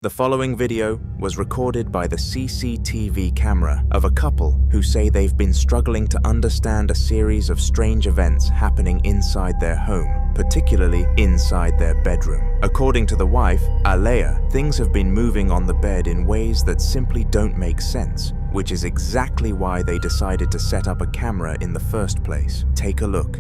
The following video was recorded by the CCTV camera of a couple who say they've been struggling to understand a series of strange events happening inside their home, particularly inside their bedroom. According to the wife, Alea, things have been moving on the bed in ways that simply don't make sense, which is exactly why they decided to set up a camera in the first place. Take a look.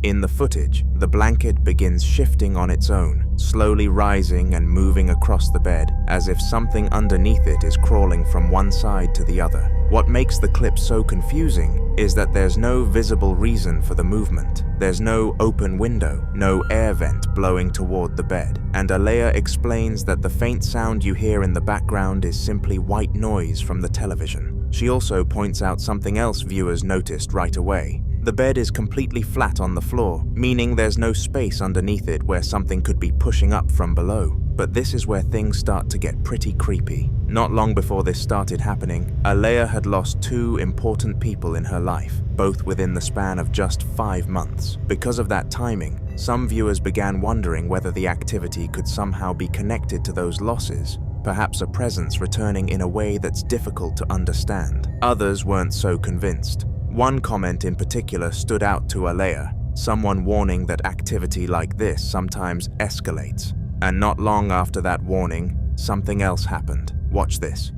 In the footage, the blanket begins shifting on its own, slowly rising and moving across the bed, as if something underneath it is crawling from one side to the other. What makes the clip so confusing is that there's no visible reason for the movement. There's no open window, no air vent blowing toward the bed, and Alea explains that the faint sound you hear in the background is simply white noise from the television. She also points out something else viewers noticed right away. The bed is completely flat on the floor, meaning there's no space underneath it where something could be pushing up from below. But this is where things start to get pretty creepy. Not long before this started happening, Alea had lost two important people in her life, both within the span of just 5 months. Because of that timing, some viewers began wondering whether the activity could somehow be connected to those losses. Perhaps a presence returning in a way that's difficult to understand. Others weren't so convinced. One comment in particular stood out to Alea, someone warning that activity like this sometimes escalates. And not long after that warning, something else happened. Watch this.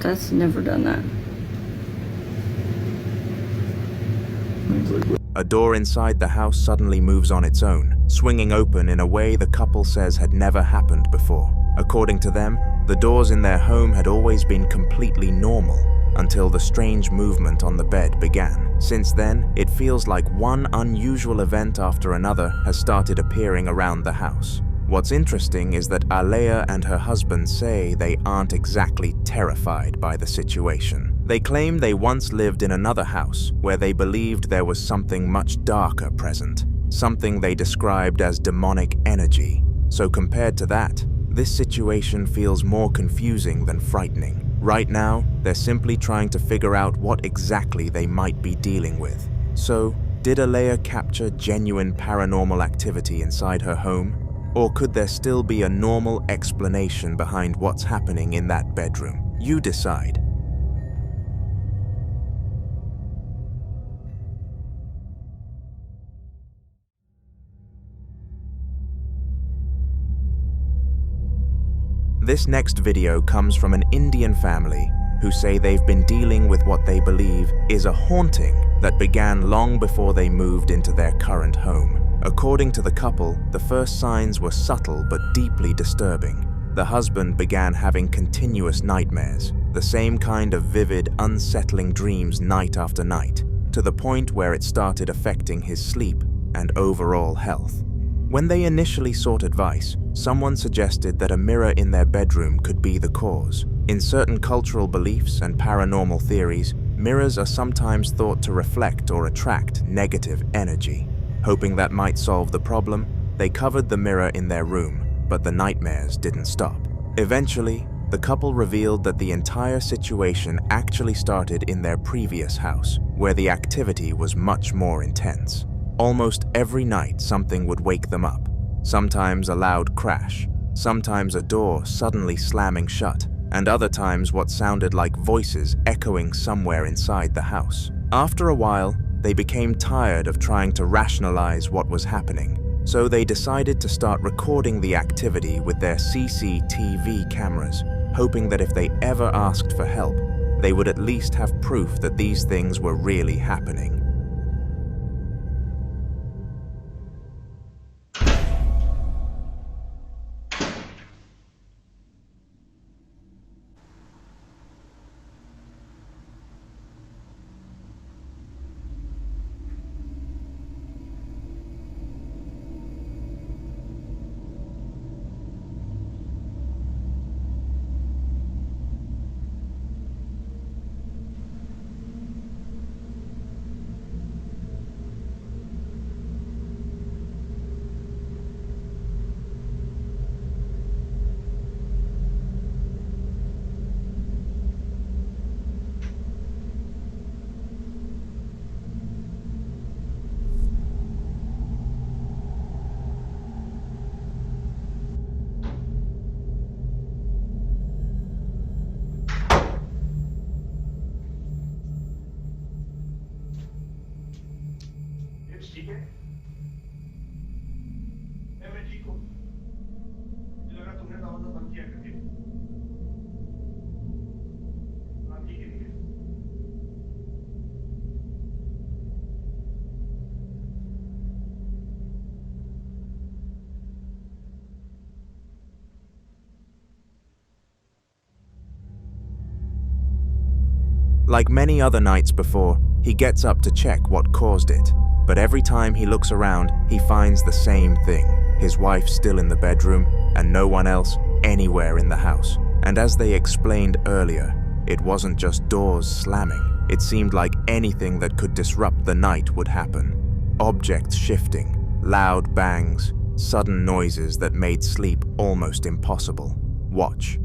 That's never done that. A door inside the house suddenly moves on its own, swinging open in a way the couple says had never happened before. According to them, the doors in their home had always been completely normal until the strange movement on the bed began. Since then, it feels like one unusual event after another has started appearing around the house. What's interesting is that Alea and her husband say they aren't exactly terrified by the situation. They claim they once lived in another house where they believed there was something much darker present, something they described as demonic energy. So compared to that, this situation feels more confusing than frightening. Right now, they're simply trying to figure out what exactly they might be dealing with. So, did Alea capture genuine paranormal activity inside her home? Or could there still be a normal explanation behind what's happening in that bedroom? You decide. This next video comes from an Indian family who say they've been dealing with what they believe is a haunting that began long before they moved into their current home. According to the couple, the first signs were subtle but deeply disturbing. The husband began having continuous nightmares, the same kind of vivid, unsettling dreams night after night, to the point where it started affecting his sleep and overall health. When they initially sought advice, someone suggested that a mirror in their bedroom could be the cause. In certain cultural beliefs and paranormal theories, mirrors are sometimes thought to reflect or attract negative energy. Hoping that might solve the problem, they covered the mirror in their room, but the nightmares didn't stop. Eventually, the couple revealed that the entire situation actually started in their previous house, where the activity was much more intense. Almost every night something would wake them up. Sometimes a loud crash, sometimes a door suddenly slamming shut, and other times what sounded like voices echoing somewhere inside the house. After a while, they became tired of trying to rationalize what was happening, so they decided to start recording the activity with their CCTV cameras, hoping that if they ever asked for help, they would at least have proof that these things were really happening. ठीक है मैं ठीक हूँ मुझे लगा तुमने दरवाजा बंद किया करके हाँ ठीक है Like many other nights before, he gets up to check what caused it. But every time he looks around, he finds the same thing. His wife still in the bedroom, and no one else anywhere in the house. And as they explained earlier, it wasn't just doors slamming. It seemed like anything that could disrupt the night would happen. Objects shifting, loud bangs, sudden noises that made sleep almost impossible. Watch.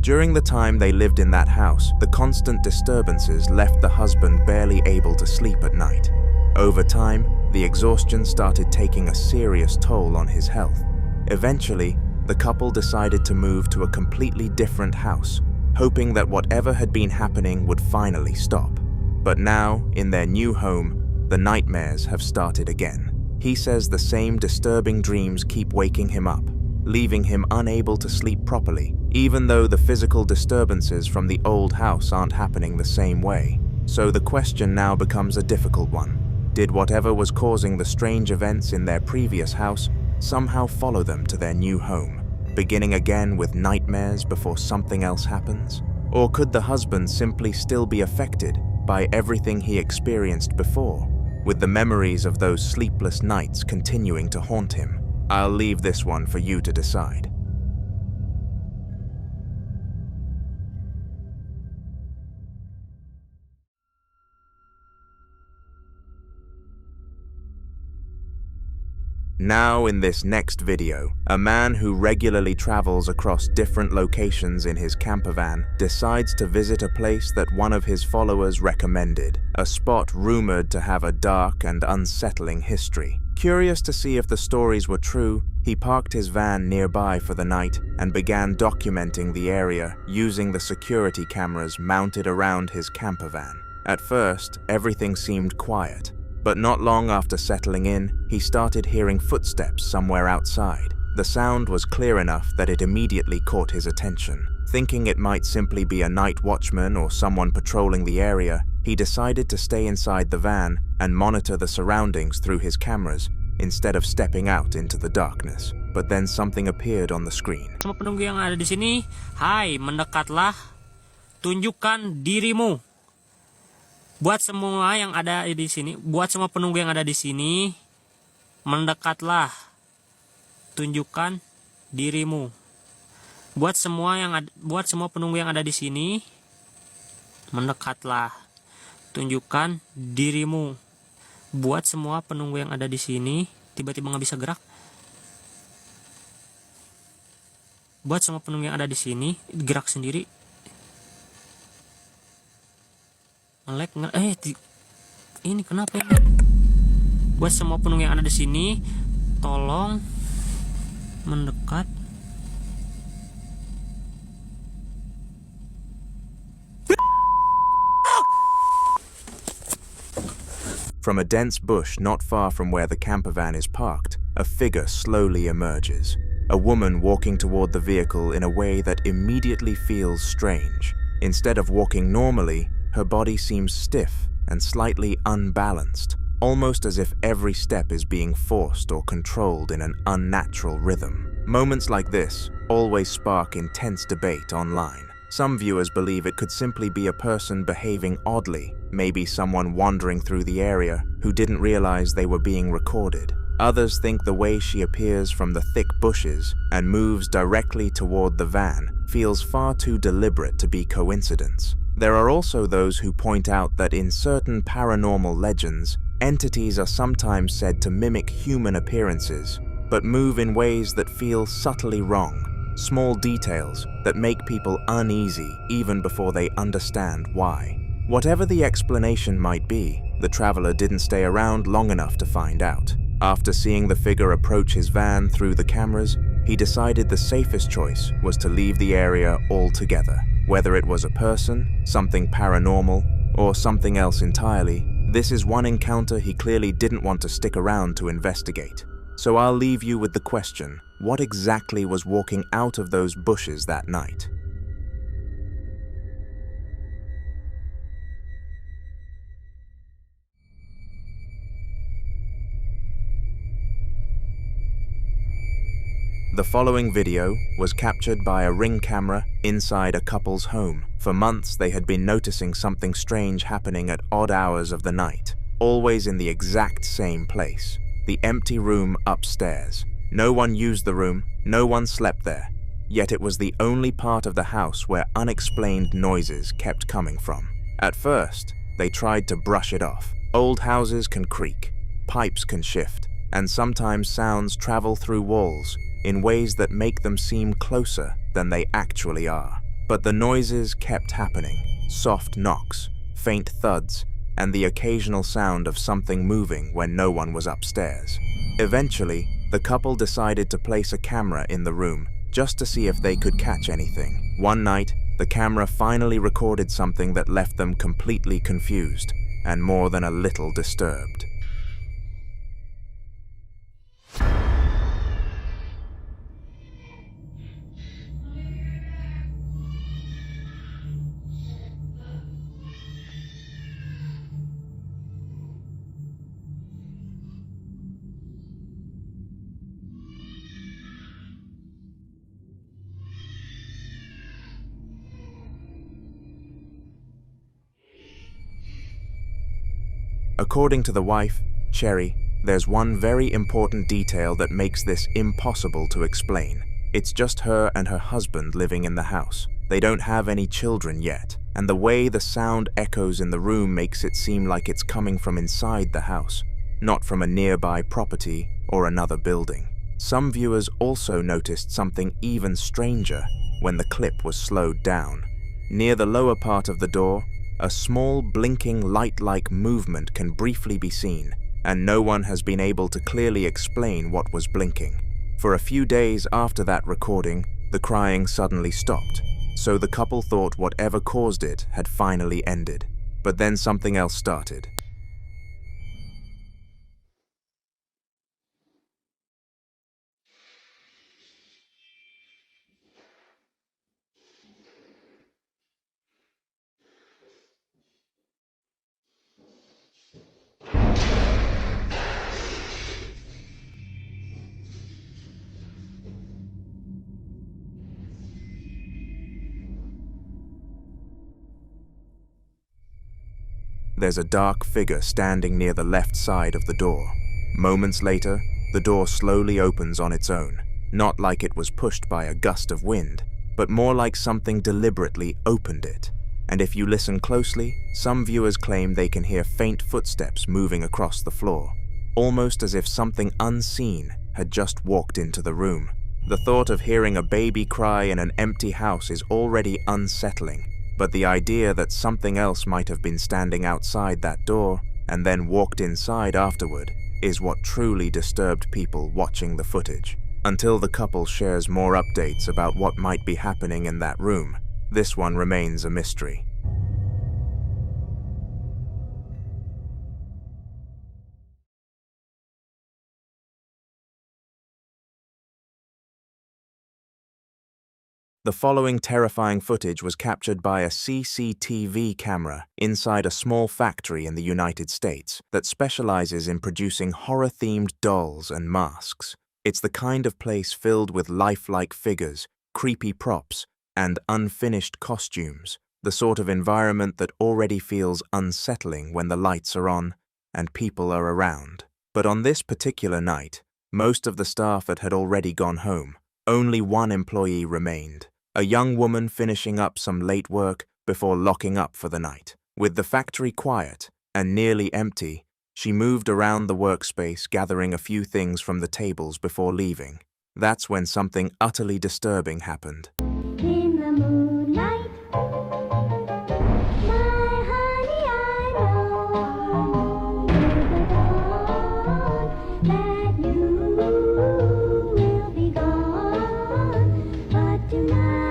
During the time they lived in that house, the constant disturbances left the husband barely able to sleep at night. Over time, the exhaustion started taking a serious toll on his health. Eventually, the couple decided to move to a completely different house, hoping that whatever had been happening would finally stop. But now, in their new home, the nightmares have started again. He says the same disturbing dreams keep waking him up, leaving him unable to sleep properly, even though the physical disturbances from the old house aren't happening the same way. So the question now becomes a difficult one. Did whatever was causing the strange events in their previous house somehow follow them to their new home, beginning again with nightmares before something else happens? Or could the husband simply still be affected by everything he experienced before, with the memories of those sleepless nights continuing to haunt him? I'll leave this one for you to decide. Now in this next video, a man who regularly travels across different locations in his campervan decides to visit a place that one of his followers recommended, a spot rumored to have a dark and unsettling history. Curious to see if the stories were true, He parked his van nearby for the night and began documenting the area using the security cameras mounted around his camper van. At first, everything seemed quiet, but not long after settling in, he started hearing footsteps somewhere outside. The sound was clear enough that it immediately caught his attention. Thinking it might simply be a night watchman or someone patrolling the area, he decided to stay inside the van and monitor the surroundings through his cameras instead of stepping out into the darkness. But then something appeared on the screen. Semua penunggu yang ada di sini, hai, mendekatlah, tunjukkan dirimu. Buat semua yang ada di sini, buat semua penunggu yang ada di sini, mendekatlah, tunjukkan dirimu. Buat semua penunggu yang ada di sini, mendekatlah, tunjukkan dirimu. Buat semua penunggu yang ada di sini, tiba-tiba nggak bisa gerak. Buat semua penunggu yang ada di sini, gerak sendiri. Ini kenapa ini? Buat semua penunggu yang ada di sini, tolong mendekat. From a dense bush not far from where the camper van is parked, a figure slowly emerges. A woman walking toward the vehicle in a way that immediately feels strange. Instead of walking normally, her body seems stiff and slightly unbalanced, almost as if every step is being forced or controlled in an unnatural rhythm. Moments like this always spark intense debate online. Some viewers believe it could simply be a person behaving oddly, maybe someone wandering through the area who didn't realize they were being recorded. Others think the way she appears from the thick bushes and moves directly toward the van feels far too deliberate to be coincidence. There are also those who point out that in certain paranormal legends, entities are sometimes said to mimic human appearances, but move in ways that feel subtly wrong. Small details that make people uneasy even before they understand why. Whatever the explanation might be, the traveler didn't stay around long enough to find out. After seeing the figure approach his van through the cameras, he decided the safest choice was to leave the area altogether. Whether it was a person, something paranormal, or something else entirely, this is one encounter he clearly didn't want to stick around to investigate. So I'll leave you with the question, what exactly was walking out of those bushes that night? The following video was captured by a Ring camera inside a couple's home. For months, they had been noticing something strange happening at odd hours of the night, always in the exact same place, the empty room upstairs. No one used the room, no one slept there, yet it was the only part of the house where unexplained noises kept coming from. At first, they tried to brush it off. Old houses can creak, pipes can shift, and sometimes sounds travel through walls in ways that make them seem closer than they actually are. But the noises kept happening, soft knocks, faint thuds, and the occasional sound of something moving when no one was upstairs. Eventually, the couple decided to place a camera in the room just to see if they could catch anything. One night, the camera finally recorded something that left them completely confused and more than a little disturbed. According to the wife, Cherry, there's one very important detail that makes this impossible to explain. It's just her and her husband living in the house. They don't have any children yet, and the way the sound echoes in the room makes it seem like it's coming from inside the house, not from a nearby property or another building. Some viewers also noticed something even stranger when the clip was slowed down. Near the lower part of the door, a small blinking light-like movement can briefly be seen, and no one has been able to clearly explain what was blinking. For a few days after that recording, the crying suddenly stopped, so the couple thought whatever caused it had finally ended. But then something else started. There's a dark figure standing near the left side of the door. Moments later, the door slowly opens on its own, not like it was pushed by a gust of wind, but more like something deliberately opened it. And if you listen closely, some viewers claim they can hear faint footsteps moving across the floor, almost as if something unseen had just walked into the room. The thought of hearing a baby cry in an empty house is already unsettling, but the idea that something else might have been standing outside that door and then walked inside afterward is what truly disturbed people watching the footage. Until the couple shares more updates about what might be happening in that room, this one remains a mystery. The following terrifying footage was captured by a CCTV camera inside a small factory in the United States that specializes in producing horror-themed dolls and masks. It's the kind of place filled with lifelike figures, creepy props, and unfinished costumes, the sort of environment that already feels unsettling when the lights are on and people are around. But on this particular night, most of the staff had already gone home. Only one employee remained, a young woman finishing up some late work before locking up for the night. With the factory quiet and nearly empty, she moved around the workspace gathering a few things from the tables before leaving. That's when something utterly disturbing happened. In the moonlight, my honey, I know the dawn that you will be gone, but tonight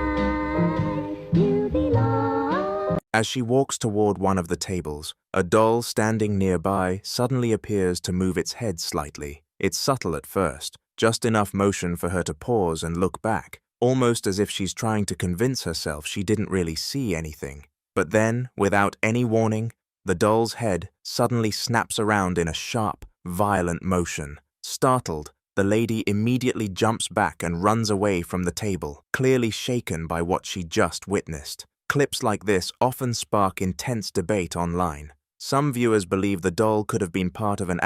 you belong. As she walks toward one of the tables, a doll standing nearby suddenly appears to move its head slightly. It's subtle at first, just enough motion for her to pause and look back, almost as if she's trying to convince herself she didn't really see anything. But then, without any warning, the doll's head suddenly snaps around in a sharp, violent motion. Startled, the lady immediately jumps back and runs away from the table, clearly shaken by what she just witnessed. Clips like this often spark intense debate online. Some viewers believe the doll could have been part of an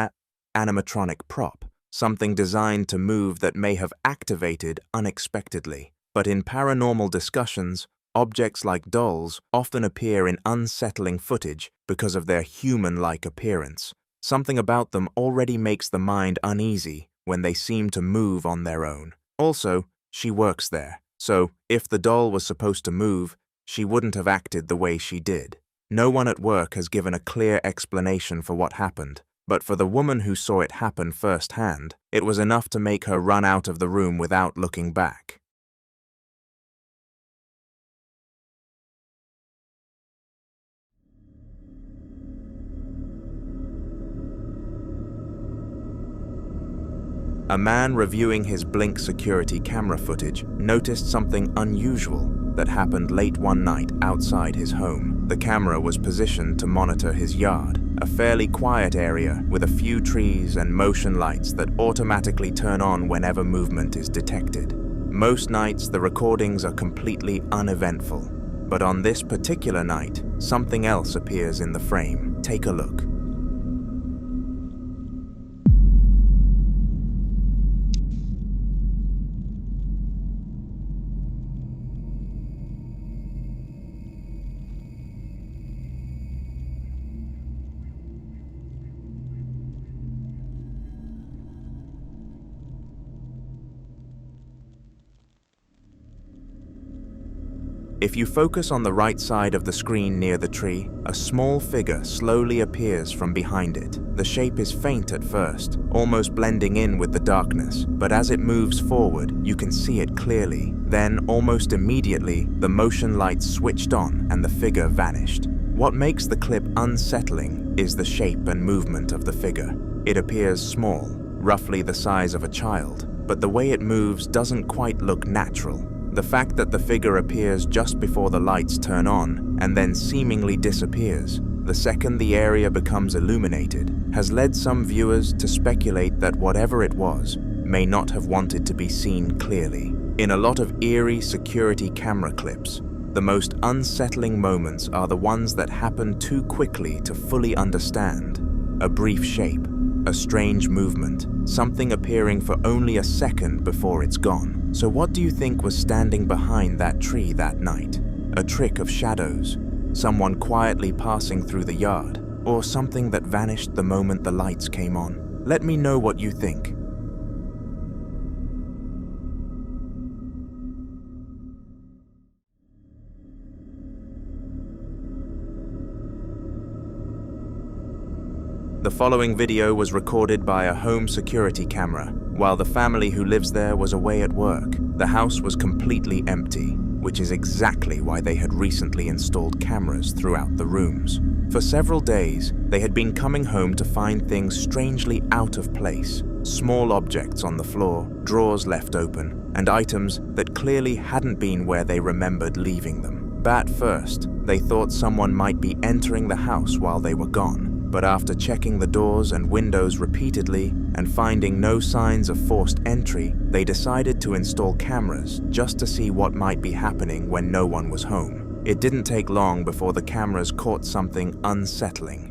animatronic prop, something designed to move that may have activated unexpectedly. But in paranormal discussions, objects like dolls often appear in unsettling footage because of their human-like appearance. Something about them already makes the mind uneasy when they seem to move on their own. Also, she works there, so if the doll was supposed to move, she wouldn't have acted the way she did. No one at work has given a clear explanation for what happened, but for the woman who saw it happen firsthand, it was enough to make her run out of the room without looking back. A man reviewing his Blink security camera footage noticed something unusual that happened late one night outside his home. The camera was positioned to monitor his yard, a fairly quiet area with a few trees and motion lights that automatically turn on whenever movement is detected. Most nights the recordings are completely uneventful, but on this particular night, something else appears in the frame. Take a look. If you focus on the right side of the screen near the tree, a small figure slowly appears from behind it. The shape is faint at first, almost blending in with the darkness, but as it moves forward, you can see it clearly. Then, almost immediately, the motion lights switched on and the figure vanished. What makes the clip unsettling is the shape and movement of the figure. It appears small, roughly the size of a child, but the way it moves doesn't quite look natural. The fact that the figure appears just before the lights turn on and then seemingly disappears the second the area becomes illuminated has led some viewers to speculate that whatever it was may not have wanted to be seen clearly. In a lot of eerie security camera clips, the most unsettling moments are the ones that happen too quickly to fully understand. A brief shape, a strange movement, something appearing for only a second before it's gone. So what do you think was standing behind that tree that night? A trick of shadows, someone quietly passing through the yard, or something that vanished the moment the lights came on? Let me know what you think. The following video was recorded by a home security camera while the family who lives there was away at work. The house was completely empty, which is exactly why they had recently installed cameras throughout the rooms. For several days, they had been coming home to find things strangely out of place. Small objects on the floor, drawers left open, and items that clearly hadn't been where they remembered leaving them. At first, they thought someone might be entering the house while they were gone. But after checking the doors and windows repeatedly and finding no signs of forced entry, they decided to install cameras just to see what might be happening when no one was home. It didn't take long before the cameras caught something unsettling.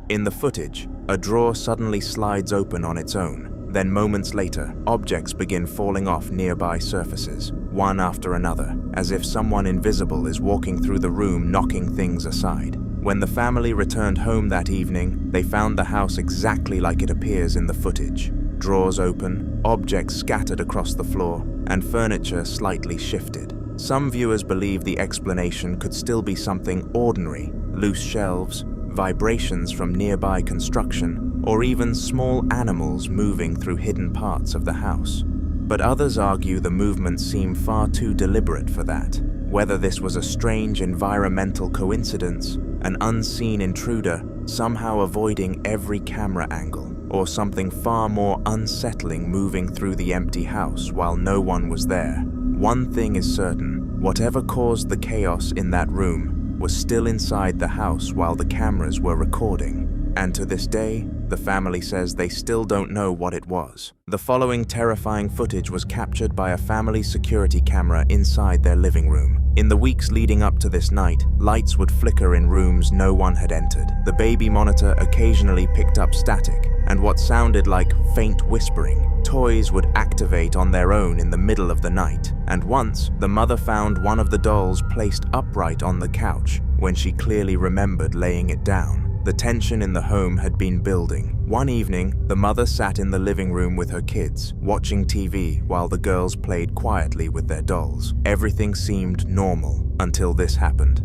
In the footage, a drawer suddenly slides open on its own. Then moments later, objects begin falling off nearby surfaces, one after another, as if someone invisible is walking through the room knocking things aside. When the family returned home that evening, they found the house exactly like it appears in the footage. Drawers open, objects scattered across the floor, and furniture slightly shifted. Some viewers believe the explanation could still be something ordinary: loose shelves, vibrations from nearby construction, or even small animals moving through hidden parts of the house. But others argue the movements seem far too deliberate for that. Whether this was a strange environmental coincidence, an unseen intruder somehow avoiding every camera angle, or something far more unsettling moving through the empty house while no one was there. One thing is certain: whatever caused the chaos in that room was still inside the house while the cameras were recording. And to this day, the family says they still don't know what it was. The following terrifying footage was captured by a family security camera inside their living room. In the weeks leading up to this night, lights would flicker in rooms no one had entered. The baby monitor occasionally picked up static and what sounded like faint whispering. Toys would activate on their own in the middle of the night, and once, the mother found one of the dolls placed upright on the couch when she clearly remembered laying it down. The tension in the home had been building. One evening, the mother sat in the living room with her kids, watching TV while the girls played quietly with their dolls. Everything seemed normal until this happened.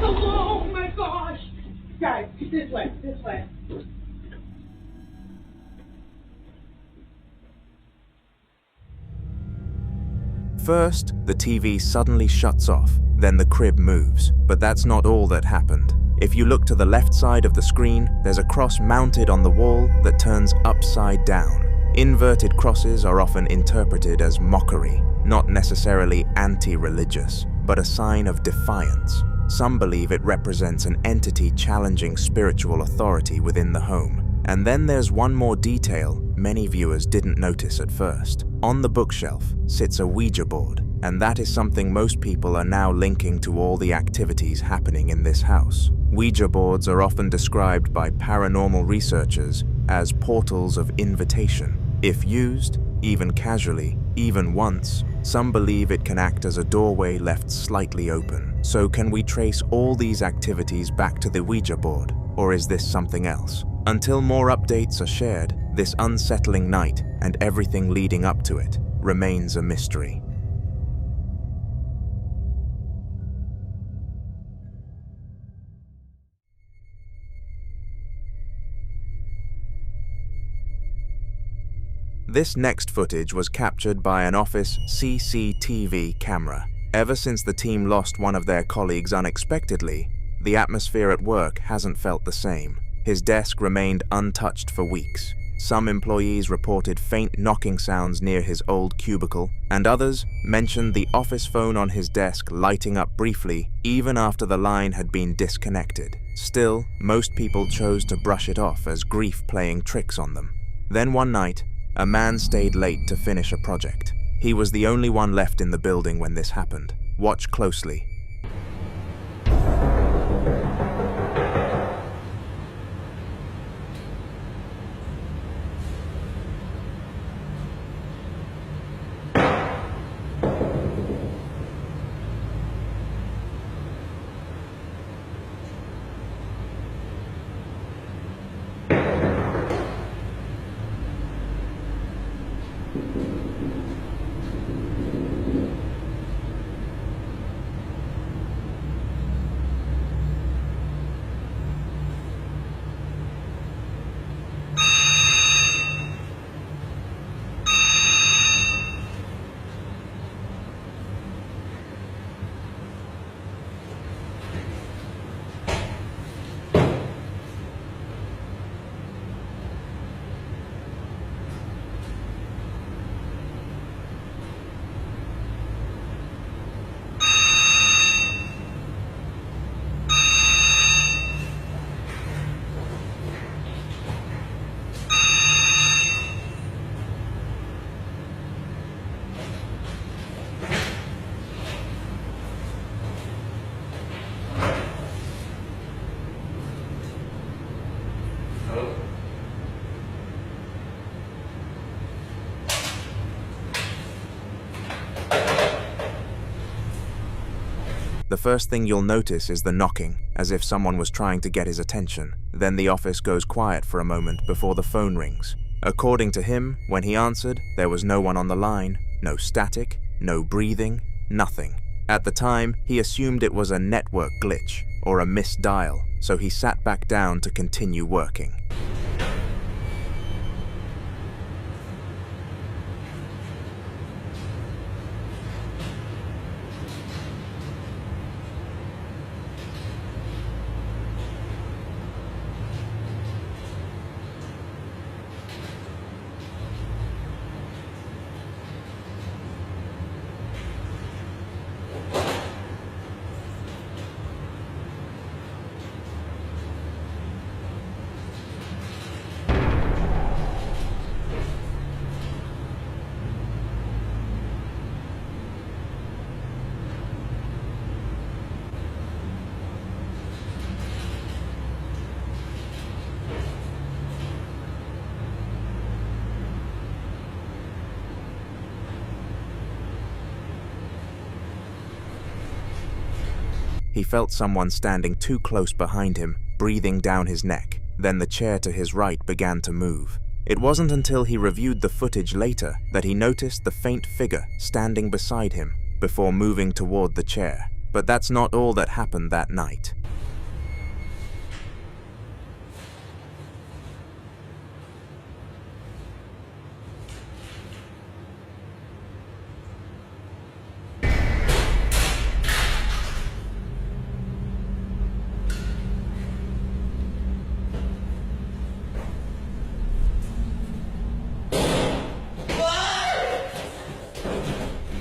Oh my gosh! Guys, this way, this way. First, the TV suddenly shuts off, then the crib moves. But that's not all that happened. If you look to the left side of the screen, there's a cross mounted on the wall that turns upside down. Inverted crosses are often interpreted as mockery, not necessarily anti-religious, but a sign of defiance. Some believe it represents an entity challenging spiritual authority within the home. And then there's one more detail many viewers didn't notice at first. On the bookshelf sits a Ouija board, and that is something most people are now linking to all the activities happening in this house. Ouija boards are often described by paranormal researchers as portals of invitation. If used, even casually, even once, some believe it can act as a doorway left slightly open. So can we trace all these activities back to the Ouija board, or is this something else? Until more updates are shared, this unsettling night and everything leading up to it remains a mystery. This next footage was captured by an office CCTV camera. Ever since the team lost one of their colleagues unexpectedly, the atmosphere at work hasn't felt the same. His desk remained untouched for weeks. Some employees reported faint knocking sounds near his old cubicle, and others mentioned the office phone on his desk lighting up briefly even after the line had been disconnected. Still, most people chose to brush it off as grief playing tricks on them. Then one night, a man stayed late to finish a project. He was the only one left in the building when this happened. Watch closely. The first thing you'll notice is the knocking, as if someone was trying to get his attention. Then the office goes quiet for a moment before the phone rings. According to him, when he answered, there was no one on the line, no static, no breathing, nothing. At the time, he assumed it was a network glitch or a missed dial, so he sat back down to continue working. He felt someone standing too close behind him, breathing down his neck. Then the chair to his right began to move. It wasn't until he reviewed the footage later that he noticed the faint figure standing beside him before moving toward the chair. But that's not all that happened that night.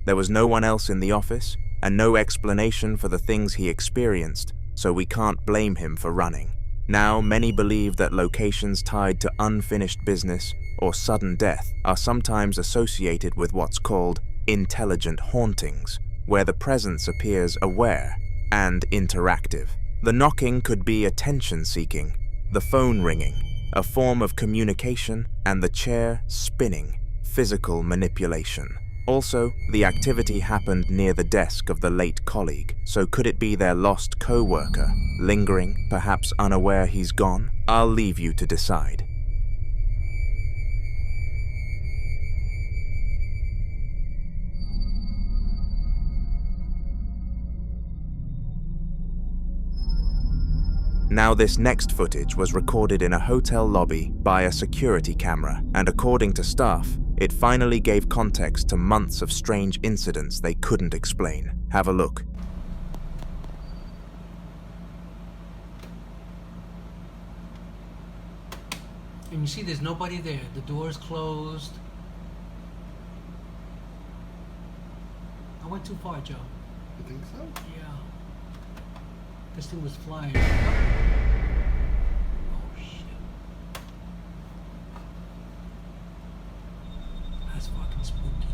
There was no one else in the office, and no explanation for the things he experienced, so we can't blame him for running. Now, many believe that locations tied to unfinished business or sudden death are sometimes associated with what's called intelligent hauntings, where the presence appears aware and interactive. The knocking could be attention-seeking, the phone ringing, a form of communication, and the chair spinning, physical manipulation. Also, the activity happened near the desk of the late colleague, so could it be their lost co-worker, lingering, perhaps unaware he's gone? I'll leave you to decide. Now, this next footage was recorded in a hotel lobby by a security camera, and according to staff, it finally gave context to months of strange incidents they couldn't explain. Have a look. And you see there's nobody there. The door's closed. I went too far, Joe. You think so? Yeah. This thing was flying. Oh, shit. That's fucking spooky.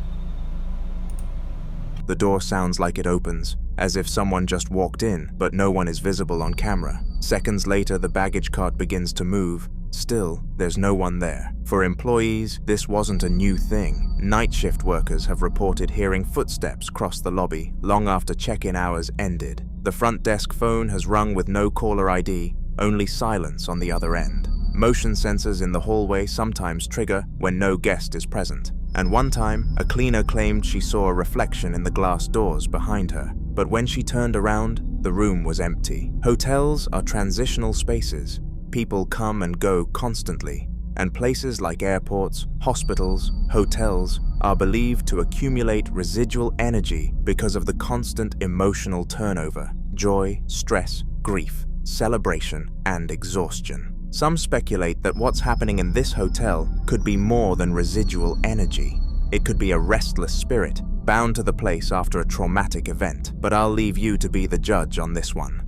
The door sounds like it opens, as if someone just walked in, but no one is visible on camera. Seconds later, the baggage cart begins to move. Still, there's no one there. For employees, this wasn't a new thing. Night shift workers have reported hearing footsteps cross the lobby long after check-in hours ended. The front desk phone has rung with no caller ID, only silence on the other end. Motion sensors in the hallway sometimes trigger when no guest is present. And one time, a cleaner claimed she saw a reflection in the glass doors behind her. But when she turned around, the room was empty. Hotels are transitional spaces. People come and go constantly, and places like airports, hospitals, hotels are believed to accumulate residual energy because of the constant emotional turnover, joy, stress, grief, celebration, and exhaustion. Some speculate that what's happening in this hotel could be more than residual energy. It could be a restless spirit bound to the place after a traumatic event, but I'll leave you to be the judge on this one.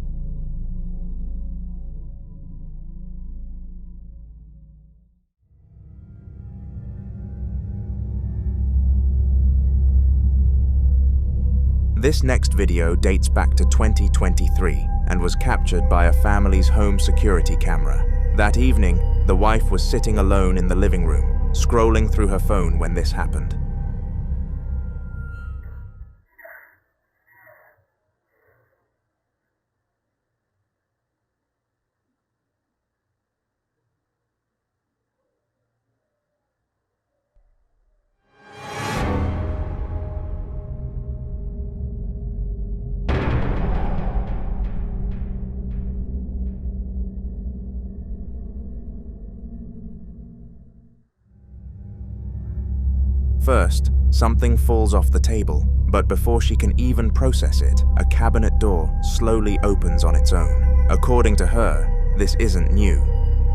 This next video dates back to 2023 and was captured by a family's home security camera. That evening, the wife was sitting alone in the living room, scrolling through her phone when this happened. First, something falls off the table, but before she can even process it, a cabinet door slowly opens on its own. According to her, this isn't new.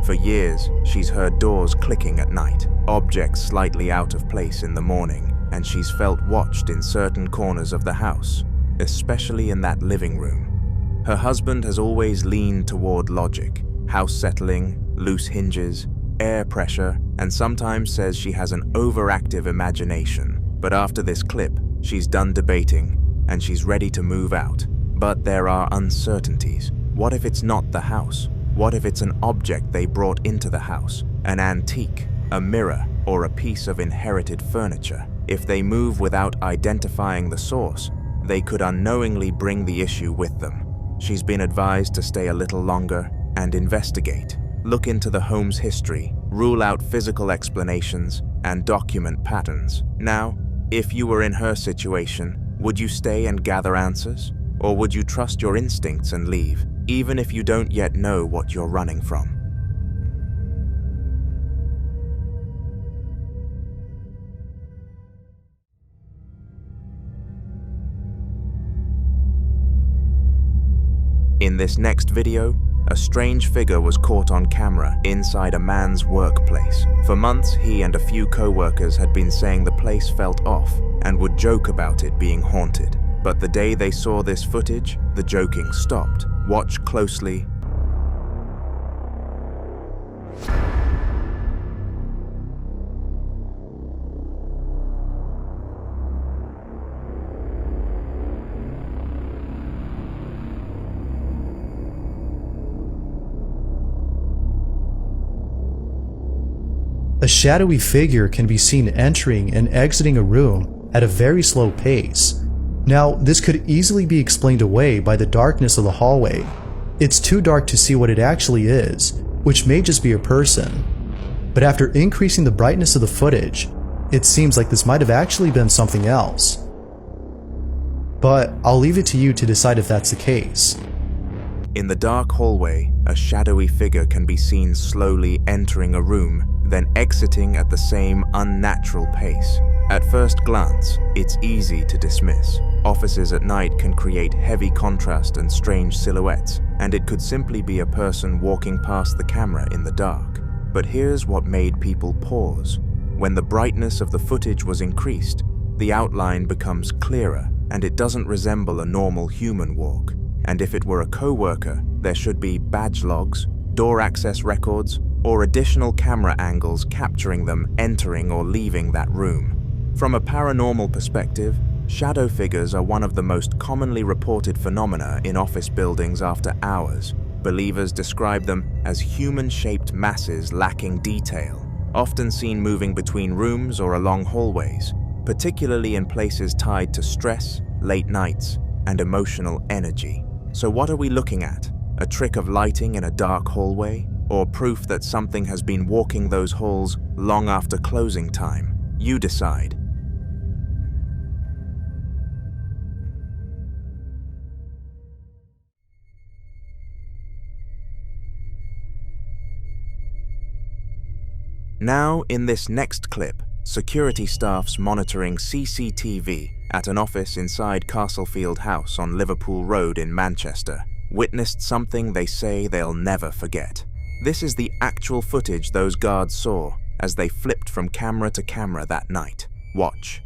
For years, she's heard doors clicking at night, objects slightly out of place in the morning, and she's felt watched in certain corners of the house, especially in that living room. Her husband has always leaned toward logic, house settling, loose hinges, air pressure, and sometimes says she has an overactive imagination. But after this clip, she's done debating and she's ready to move out. But there are uncertainties. What if it's not the house? What if it's an object they brought into the house? An antique, a mirror, or a piece of inherited furniture? If they move without identifying the source, they could unknowingly bring the issue with them. She's been advised to stay a little longer and investigate. Look into the home's history, rule out physical explanations, and document patterns. Now, if you were in her situation, would you stay and gather answers? Or would you trust your instincts and leave, even if you don't yet know what you're running from? In this next video, a strange figure was caught on camera inside a man's workplace. For months, he and a few co-workers had been saying the place felt off and would joke about it being haunted. But the day they saw this footage, the joking stopped. Watch closely. A shadowy figure can be seen entering and exiting a room at a very slow pace. Now, this could easily be explained away by the darkness of the hallway. It's too dark to see what it actually is, which may just be a person. But after increasing the brightness of the footage, it seems like this might have actually been something else. But I'll leave it to you to decide if that's the case. In the dark hallway, a shadowy figure can be seen slowly entering a room, then exiting at the same unnatural pace. At first glance, it's easy to dismiss. Offices at night can create heavy contrast and strange silhouettes, and it could simply be a person walking past the camera in the dark. But here's what made people pause. When the brightness of the footage was increased, the outline becomes clearer, and it doesn't resemble a normal human walk. And if it were a co-worker, there should be badge logs, door access records, or additional camera angles capturing them entering or leaving that room. From a paranormal perspective, shadow figures are one of the most commonly reported phenomena in office buildings after hours. Believers describe them as human-shaped masses lacking detail, often seen moving between rooms or along hallways, particularly in places tied to stress, late nights, and emotional energy. So what are we looking at? A trick of lighting in a dark hallway? Or proof that something has been walking those halls long after closing time? You decide. Now, in this next clip, security staffs monitoring CCTV at an office inside Castlefield House on Liverpool Road in Manchester witnessed something they say they'll never forget. This is the actual footage those guards saw as they flipped from camera to camera that night. Watch.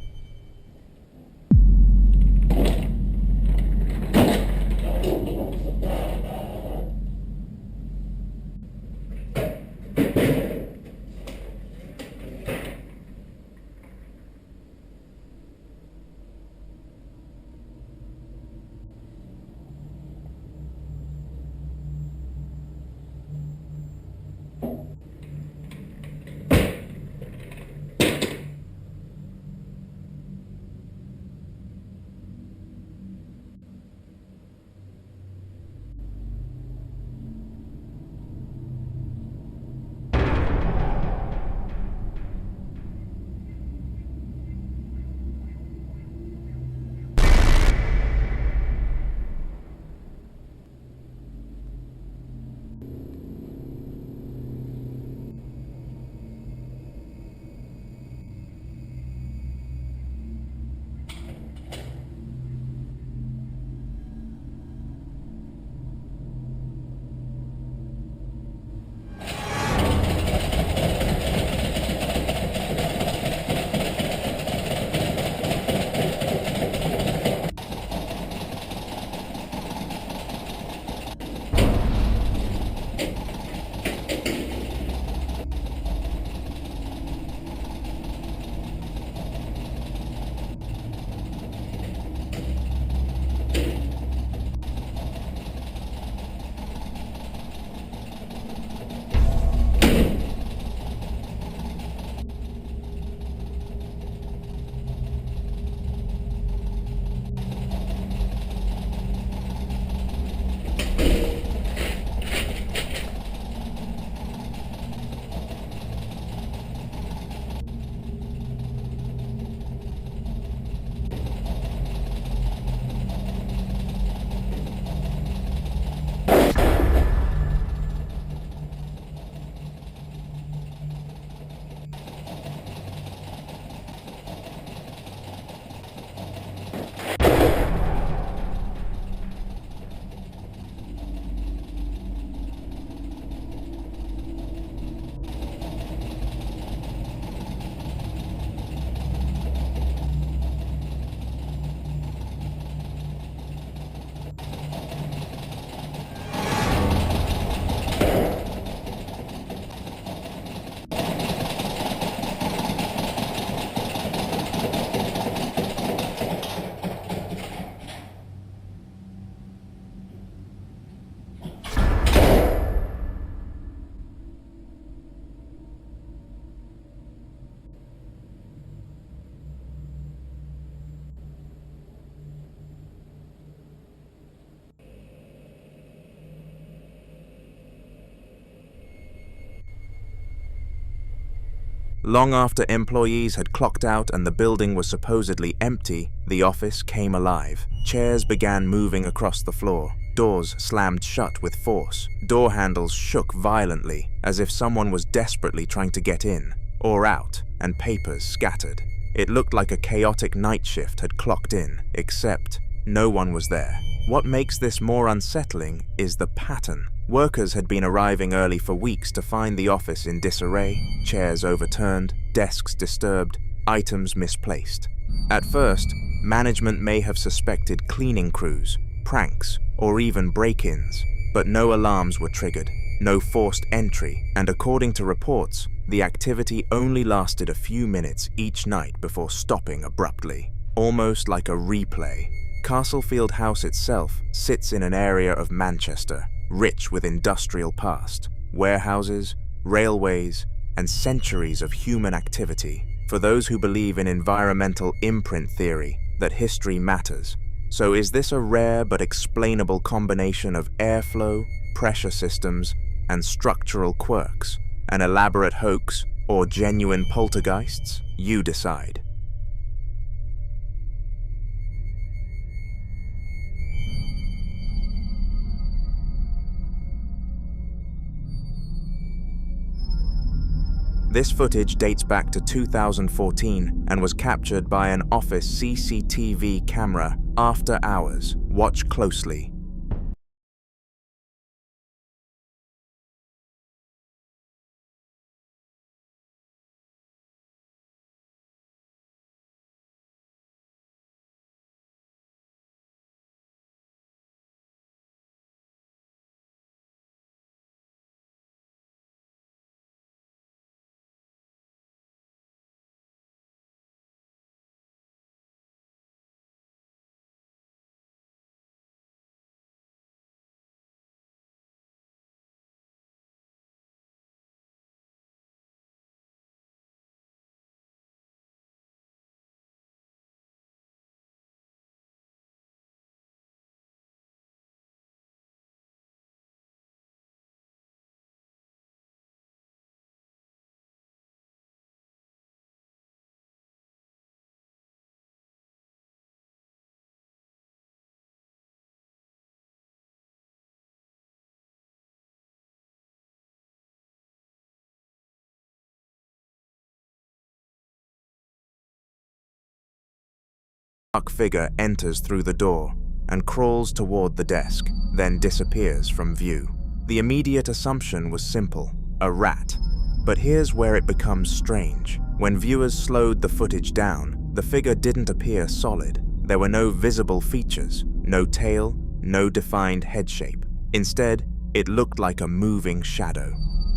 Long after employees had clocked out and the building was supposedly empty, the office came alive. Chairs began moving across the floor. Doors slammed shut with force. Door handles shook violently, as if someone was desperately trying to get in or out, and papers scattered. It looked like a chaotic night shift had clocked in, except no one was there. What makes this more unsettling is the pattern. Workers had been arriving early for weeks to find the office in disarray, chairs overturned, desks disturbed, items misplaced. At first, management may have suspected cleaning crews, pranks, or even break-ins, but no alarms were triggered, no forced entry, and according to reports, the activity only lasted a few minutes each night before stopping abruptly, almost like a replay. Castlefield House itself sits in an area of Manchester, rich with industrial past, warehouses, railways, and centuries of human activity. For those who believe in environmental imprint theory, that history matters. So is this a rare but explainable combination of airflow, pressure systems, and structural quirks? An elaborate hoax or genuine poltergeists? You decide. This footage dates back to 2014 and was captured by an office CCTV camera after hours. Watch closely. Dark figure enters through the door and crawls toward the desk, then disappears from view. The immediate assumption was simple, a rat. But here's where it becomes strange. When viewers slowed the footage down, the figure didn't appear solid. There were no visible features, no tail, no defined head shape. Instead, it looked like a moving shadow.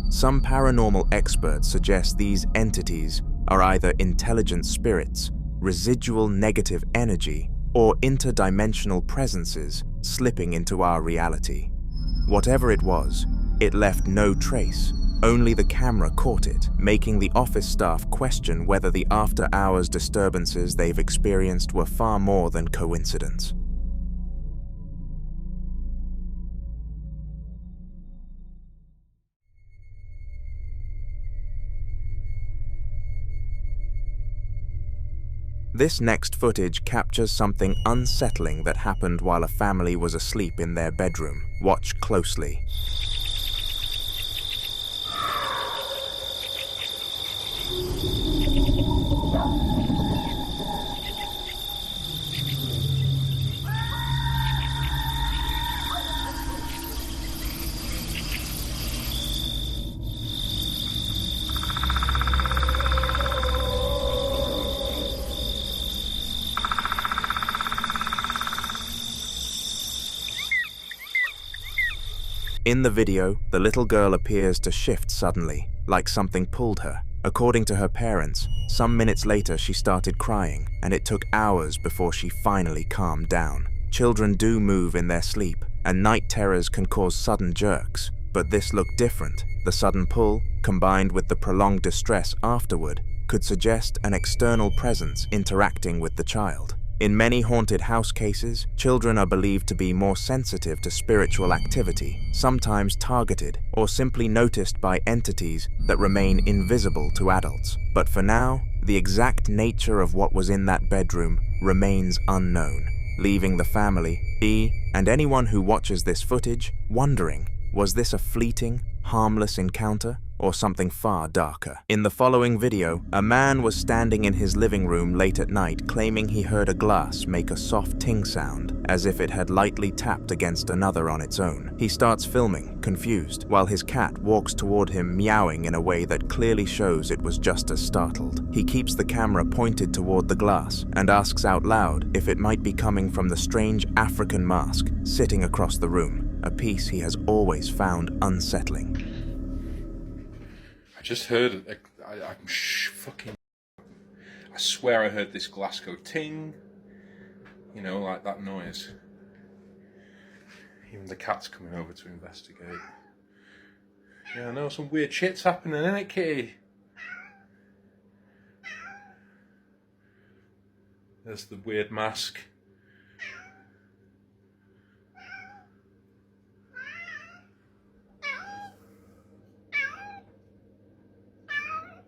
Some paranormal experts suggest these entities are either intelligent spirits, residual negative energy, or interdimensional presences slipping into our reality. Whatever it was, it left no trace. Only the camera caught it, making the office staff question whether the after-hours disturbances they've experienced were far more than coincidence. This next footage captures something unsettling that happened while a family was asleep in their bedroom. Watch closely. In the video, the little girl appears to shift suddenly, like something pulled her. According to her parents, some minutes later she started crying, and it took hours before she finally calmed down. Children do move in their sleep, and night terrors can cause sudden jerks, but this looked different. The sudden pull, combined with the prolonged distress afterward, could suggest an external presence interacting with the child. In many haunted house cases, children are believed to be more sensitive to spiritual activity, sometimes targeted or simply noticed by entities that remain invisible to adults. But for now, the exact nature of what was in that bedroom remains unknown, leaving the family, and anyone who watches this footage wondering, was this a fleeting, harmless encounter or something far darker? In the following video, a man was standing in his living room late at night claiming he heard a glass make a soft ting sound as if it had lightly tapped against another on its own. He starts filming, confused, while his cat walks toward him meowing in a way that clearly shows it was just as startled. He keeps the camera pointed toward the glass and asks out loud if it might be coming from the strange African mask sitting across the room, a piece he has always found unsettling. I just heard, I swear I heard this glass go ting, you know, like that noise. Even the cat's coming over to investigate. Yeah, I know, some weird shit's happening, innit, kitty? There's the weird mask.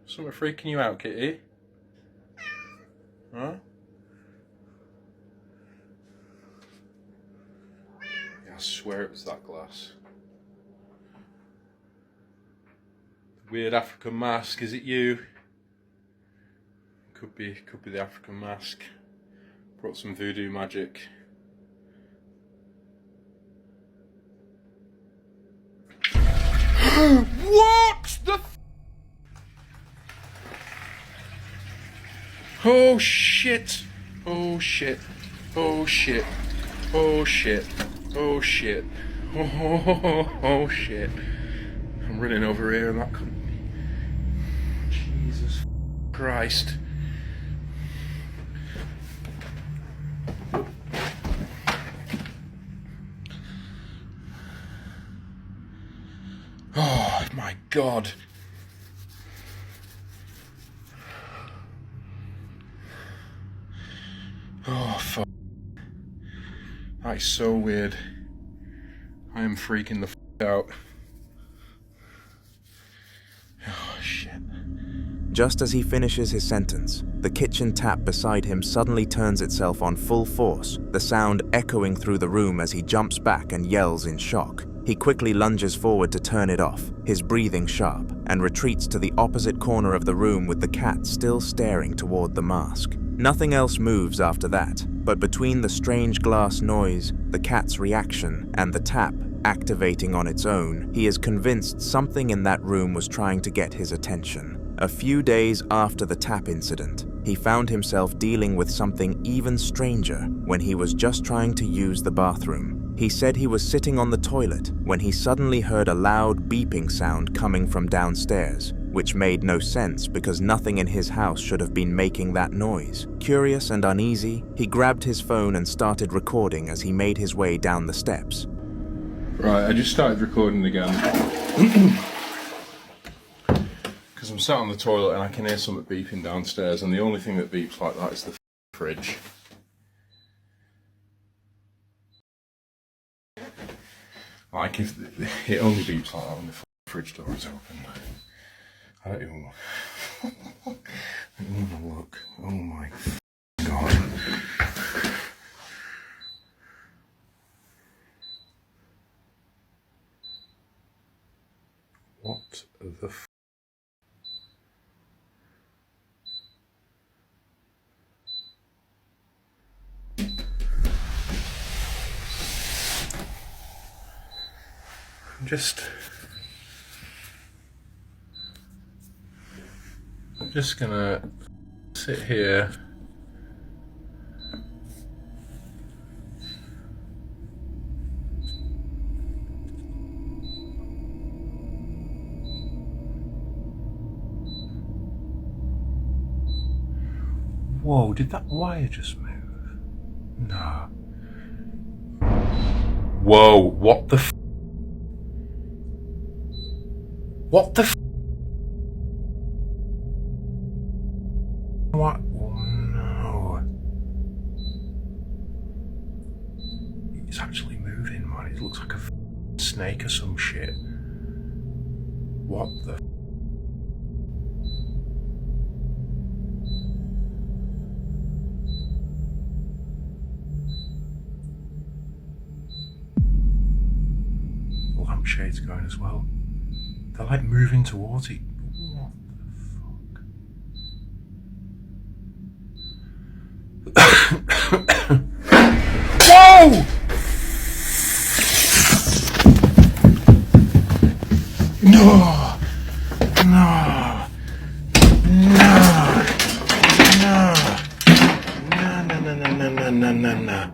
Something freaking you out, kitty? Huh? Yeah, I swear it was that glass. The weird African mask, is it you? Could be the African mask. Brought some voodoo magic. What the f— Oh shit! Oh shit! Oh shit! Oh shit! Oh shit! Oh shit! I'm running over here and that couldn't be. Jesus Christ! Oh my God! Oh fuck. That is so weird. I am freaking the f out. Oh shit. Just as he finishes his sentence, the kitchen tap beside him suddenly turns itself on full force, the sound echoing through the room as he jumps back and yells in shock. He quickly lunges forward to turn it off, his breathing sharp, and retreats to the opposite corner of the room with the cat still staring toward the mask. Nothing else moves after that, but between the strange glass noise, the cat's reaction, and the tap activating on its own, he is convinced something in that room was trying to get his attention. A few days after the tap incident, he found himself dealing with something even stranger when he was just trying to use the bathroom. He said he was sitting on the toilet when he suddenly heard a loud beeping sound coming from downstairs, which made no sense because nothing in his house should have been making that noise. Curious and uneasy, he grabbed his phone and started recording as he made his way down the steps. Right, I just started recording again. Because I'm sat on the toilet and I can hear something beeping downstairs, and the only thing that beeps like that is the fridge. Like, if it only beeps like that when the fridge door is open. I don't even look. Oh my God. What the f— I'm just gonna sit here. Whoa, did that wire just move? No. Whoa, what the f— What the f— What? Oh no. It looks like a snake or some shit. What the? The lampshade's going as well. They're like moving towards it. What the fuck? Whoa! No! No! No! No!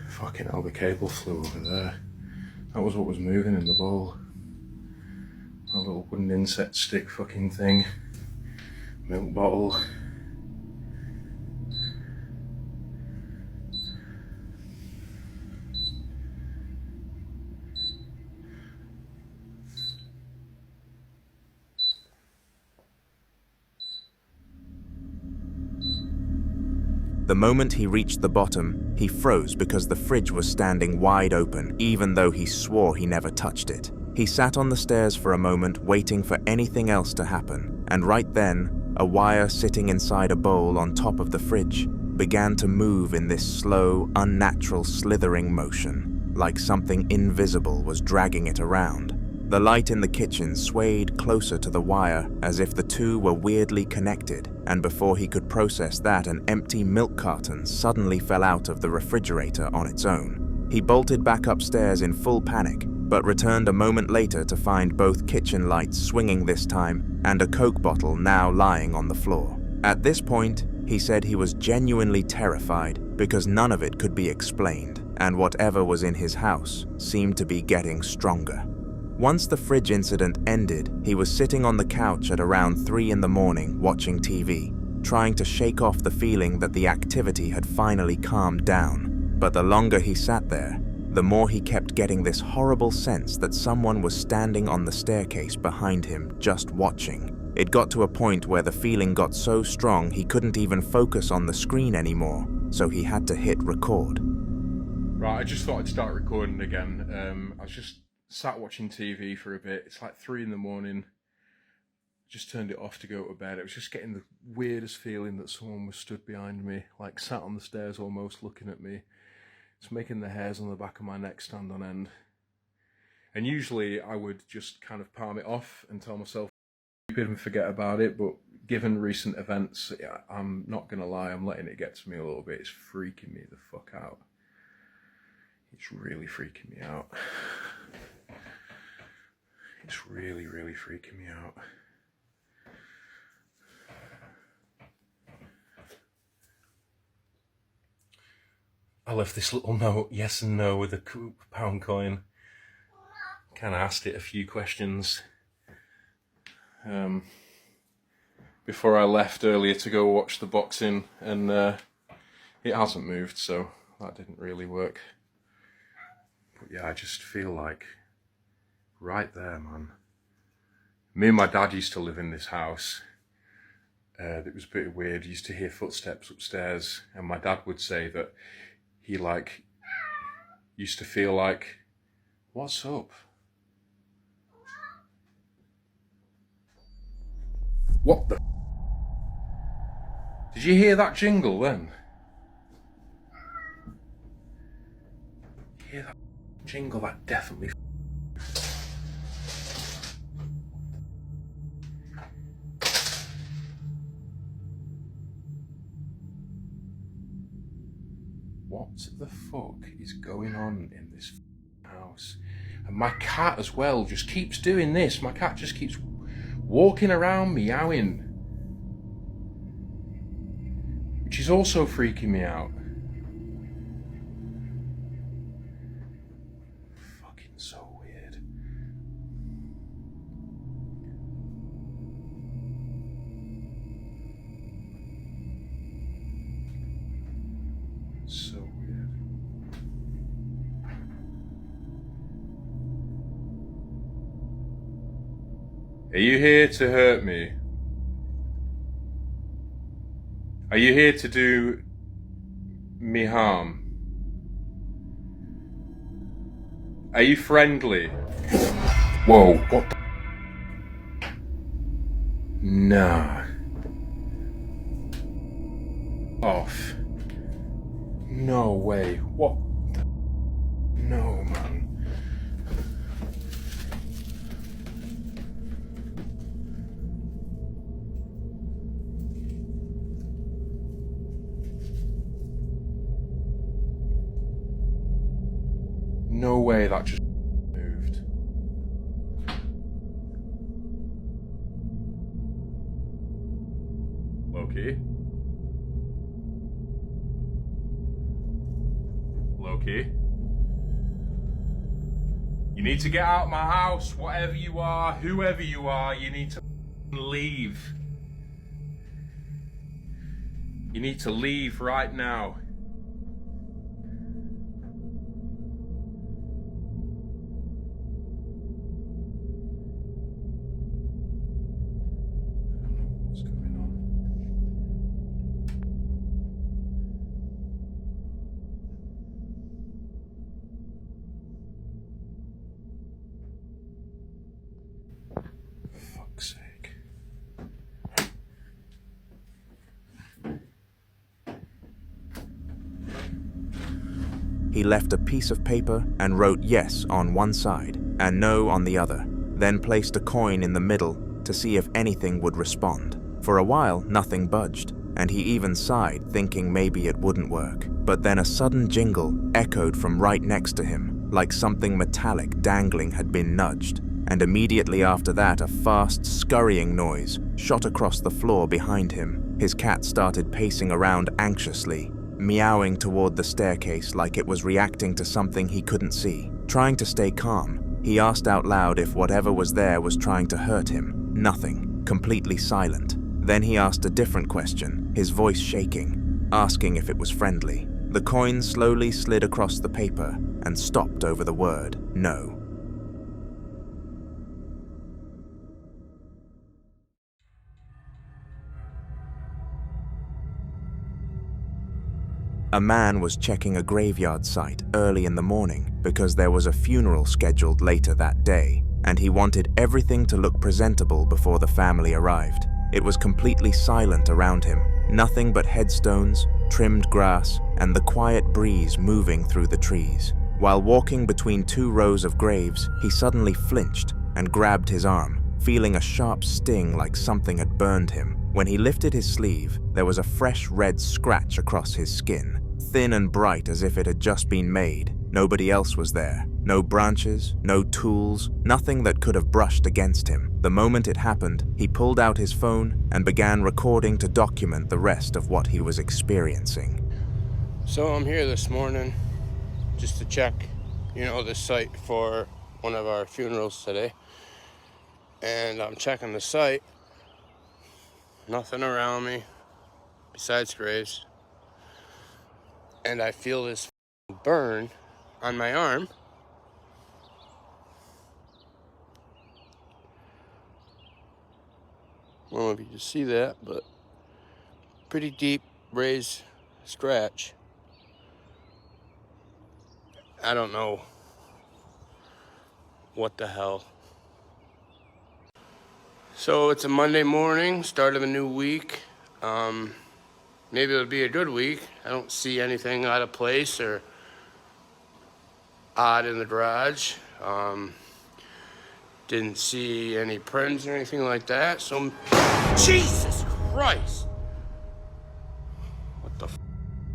Fucking hell, the cable flew over there. That was what was moving in the bowl. A little wooden insect stick fucking thing. Milk bottle. The moment he reached the bottom, he froze because the fridge was standing wide open, even though he swore he never touched it. He sat on the stairs for a moment, waiting for anything else to happen, and right then, a wire sitting inside a bowl on top of the fridge began to move in this slow, unnatural slithering motion, like something invisible was dragging it around. The light in the kitchen swayed closer to the wire as if the two were weirdly connected, and before he could process that, an empty milk carton suddenly fell out of the refrigerator on its own. He bolted back upstairs in full panic, but returned a moment later to find both kitchen lights swinging this time and a Coke bottle now lying on the floor. At this point, he said he was genuinely terrified because none of it could be explained, and whatever was in his house seemed to be getting stronger. Once the fridge incident ended, he was sitting on the couch at around 3 in the morning watching TV, trying to shake off the feeling that the activity had finally calmed down. But the longer he sat there, the more he kept getting this horrible sense that someone was standing on the staircase behind him, just watching. It got to a point where the feeling got so strong he couldn't even focus on the screen anymore, so he had to hit record. Right, I just thought I'd start recording again. I was just sat watching TV for a bit. It's like 3 in the morning. Just turned it off to go to bed. It was just getting the weirdest feeling that someone was stood behind me, like sat on the stairs almost looking at me. It's making the hairs on the back of my neck stand on end. And usually I would just kind of palm it off and tell myself stupid and forget about it, but given recent events, I'm not gonna lie, I'm letting it get to me a little bit. It's freaking me the fuck out. It's really freaking me out. It's really, really freaking me out. I left this little note, yes and no, with a £1 coin. Kind of asked it a few questions before I left earlier to go watch the boxing, and it hasn't moved, so that didn't really work. But yeah, I just feel like right there, man. Me and my dad used to live in this house. It was a bit weird. You used to hear footsteps upstairs, and my dad would say that he used to feel like, what's up? What the? Did you hear that jingle then? You hear that jingle? That definitely. What the fuck is going on in this house? And my cat as well just keeps doing this. My cat just keeps walking around meowing, which is also freaking me out. Fucking so weird. Are you here to hurt me? Are you here to do me harm? Are you friendly? Whoa, what the? Nah. Off. No way. What the? No, man. No way that just moved. Loki? Loki? You need to get out of my house, whatever you are, whoever you are, you need to leave. You need to leave right now. He left a piece of paper and wrote yes on one side and no on the other, then placed a coin in the middle to see if anything would respond. For a while, nothing budged, and he even sighed, thinking maybe it wouldn't work. But then a sudden jingle echoed from right next to him, like something metallic dangling had been nudged, and immediately after that a fast, scurrying noise shot across the floor behind him. His cat started pacing around anxiously, meowing toward the staircase like it was reacting to something he couldn't see. Trying to stay calm, he asked out loud if whatever was there was trying to hurt him. Nothing. Completely silent. Then he asked a different question, his voice shaking, asking if it was friendly. The coin slowly slid across the paper and stopped over the word no. A man was checking a graveyard site early in the morning because there was a funeral scheduled later that day, and he wanted everything to look presentable before the family arrived. It was completely silent around him, nothing but headstones, trimmed grass, and the quiet breeze moving through the trees. While walking between two rows of graves, he suddenly flinched and grabbed his arm, feeling a sharp sting like something had burned him. When he lifted his sleeve, there was a fresh red scratch across his skin, thin and bright as if it had just been made. Nobody else was there. No branches, no tools, nothing that could have brushed against him. The moment it happened, he pulled out his phone and began recording to document the rest of what he was experiencing. So I'm here this morning just to check, the site for one of our funerals today. And I'm checking the site. Nothing around me besides graves. And I feel this burn on my arm. I don't know if you can see that, but pretty deep raised scratch. I don't know what the hell. So it's a Monday morning, start of a new week. Maybe it'll be a good week. I don't see anything out of place or odd in the garage. Didn't see any prints or anything like that. So, Jesus Christ! What the f?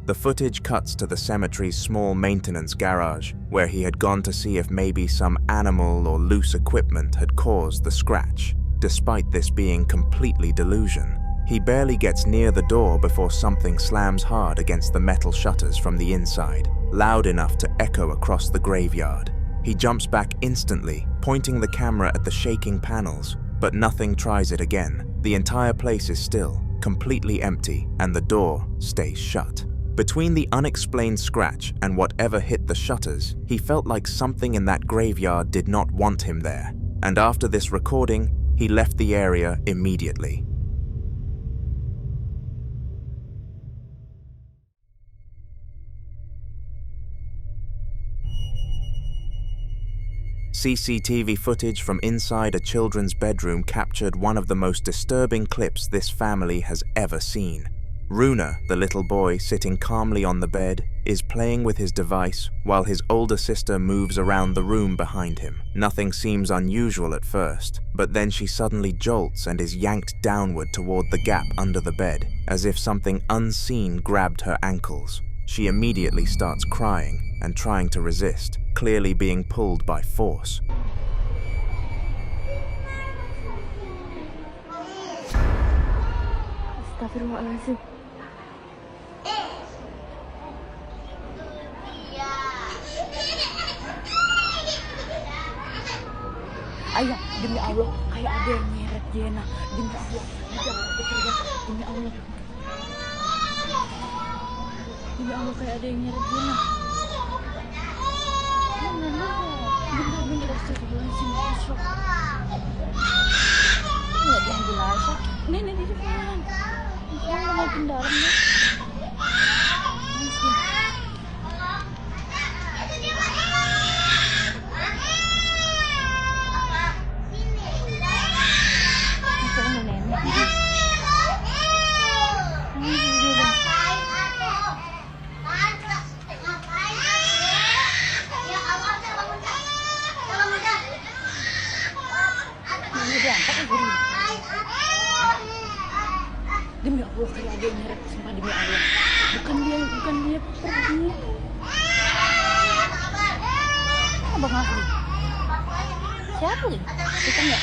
The footage cuts to the cemetery's small maintenance garage, where he had gone to see if maybe some animal or loose equipment had caused the scratch. Despite this being completely delusion, he barely gets near the door before something slams hard against the metal shutters from the inside, loud enough to echo across the graveyard. He jumps back instantly, pointing the camera at the shaking panels, but nothing tries it again. The entire place is still, completely empty, and the door stays shut. Between the unexplained scratch and whatever hit the shutters, he felt like something in that graveyard did not want him there. And after this recording, He left the area immediately. CCTV footage from inside a children's bedroom captured one of the most disturbing clips this family has ever seen. Runa, the little boy sitting calmly on the bed, is playing with his device while his older sister moves around the room behind him. Nothing seems unusual at first, but then she suddenly jolts and is yanked downward toward the gap under the bed, as if something unseen grabbed her ankles. She immediately starts crying and trying to resist, clearly being pulled by force. Astagfirullahaladzim. Ayah, demi Allah, kayak ada yang nyeret Jena. Demi Allah, jangan berteriak. Demi Allah. Demi Allah, kayak ada yang nyeret Jena. Bener-bener astagfirullahaladzim. Nggak ada yang jelas. Nenek di depan. Jangan mau ke dalam ya. Demi Allah, kayak ada yang nyeret, sumpah demi Allah. Bukan dia pergi. Abang Asli. Siapa ini? Bukan ya?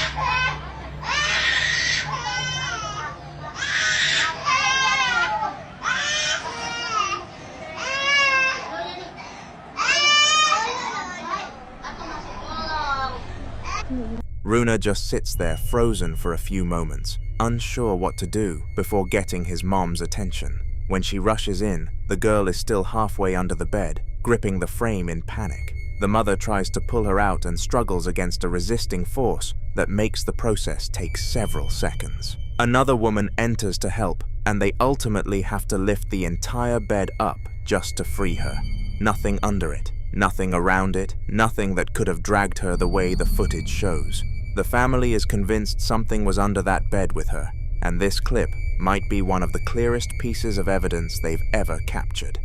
Runa just sits there frozen for a few moments, unsure what to do before getting his mom's attention. When she rushes in, the girl is still halfway under the bed, gripping the frame in panic. The mother tries to pull her out and struggles against a resisting force that makes the process take several seconds. Another woman enters to help, and they ultimately have to lift the entire bed up just to free her. Nothing under it, nothing around it, nothing that could have dragged her the way the footage shows. The family is convinced something was under that bed with her, and this clip might be one of the clearest pieces of evidence they've ever captured.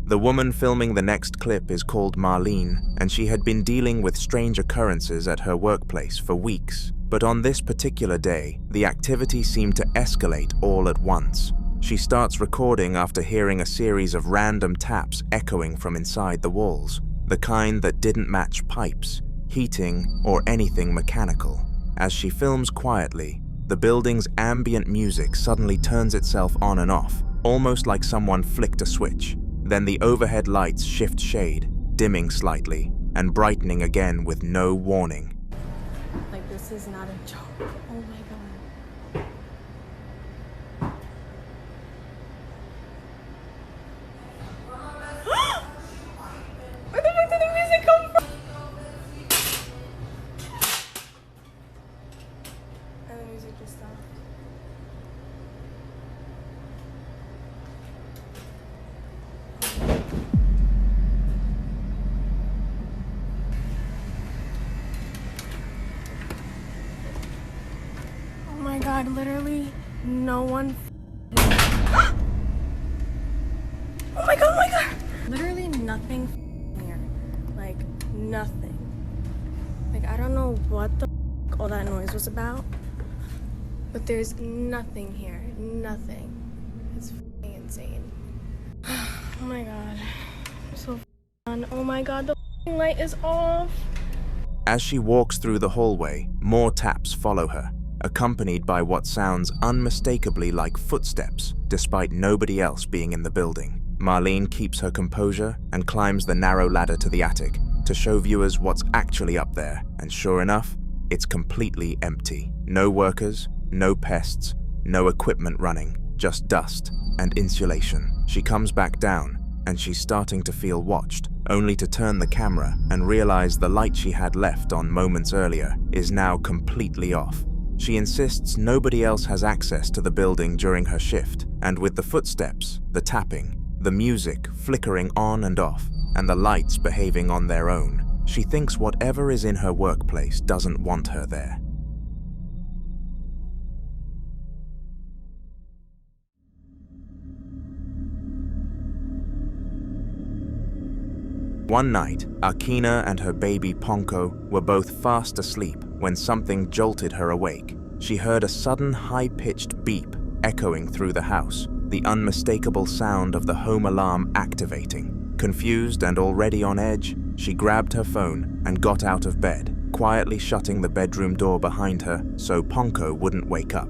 The woman filming the next clip is called Marlene, and she had been dealing with strange occurrences at her workplace for weeks. But on this particular day, the activity seemed to escalate all at once. She starts recording after hearing a series of random taps echoing from inside the walls, the kind that didn't match pipes, heating, or anything mechanical. As she films quietly, the building's ambient music suddenly turns itself on and off, almost like someone flicked a switch. Then the overhead lights shift shade, dimming slightly, and brightening again with no warning. Like, this is not a joke. Oh my god. Where the fuck did the music come from? And the music just stopped. Oh my god, literally no one. Oh my god, oh my god! Literally nothing here. Like, nothing. Like, I don't know what the all that noise was about, but there's nothing here. Nothing. It's insane. Oh my god. I'm so fun. Oh my god, the light is off. As she walks through the hallway, more taps follow her, accompanied by what sounds unmistakably like footsteps, despite nobody else being in the building. Marlene keeps her composure and climbs the narrow ladder to the attic to show viewers what's actually up there, and sure enough, it's completely empty. No workers, no pests, no equipment running, just dust and insulation. She comes back down, and she's starting to feel watched, only to turn the camera and realize the light she had left on moments earlier is now completely off. She insists nobody else has access to the building during her shift, and with the footsteps, the tapping, the music flickering on and off, and the lights behaving on their own, she thinks whatever is in her workplace doesn't want her there. One night, Akina and her baby Ponko were both fast asleep when something jolted her awake. She heard a sudden high-pitched beep echoing through the house, the unmistakable sound of the home alarm activating. Confused and already on edge, she grabbed her phone and got out of bed, quietly shutting the bedroom door behind her so Ponko wouldn't wake up.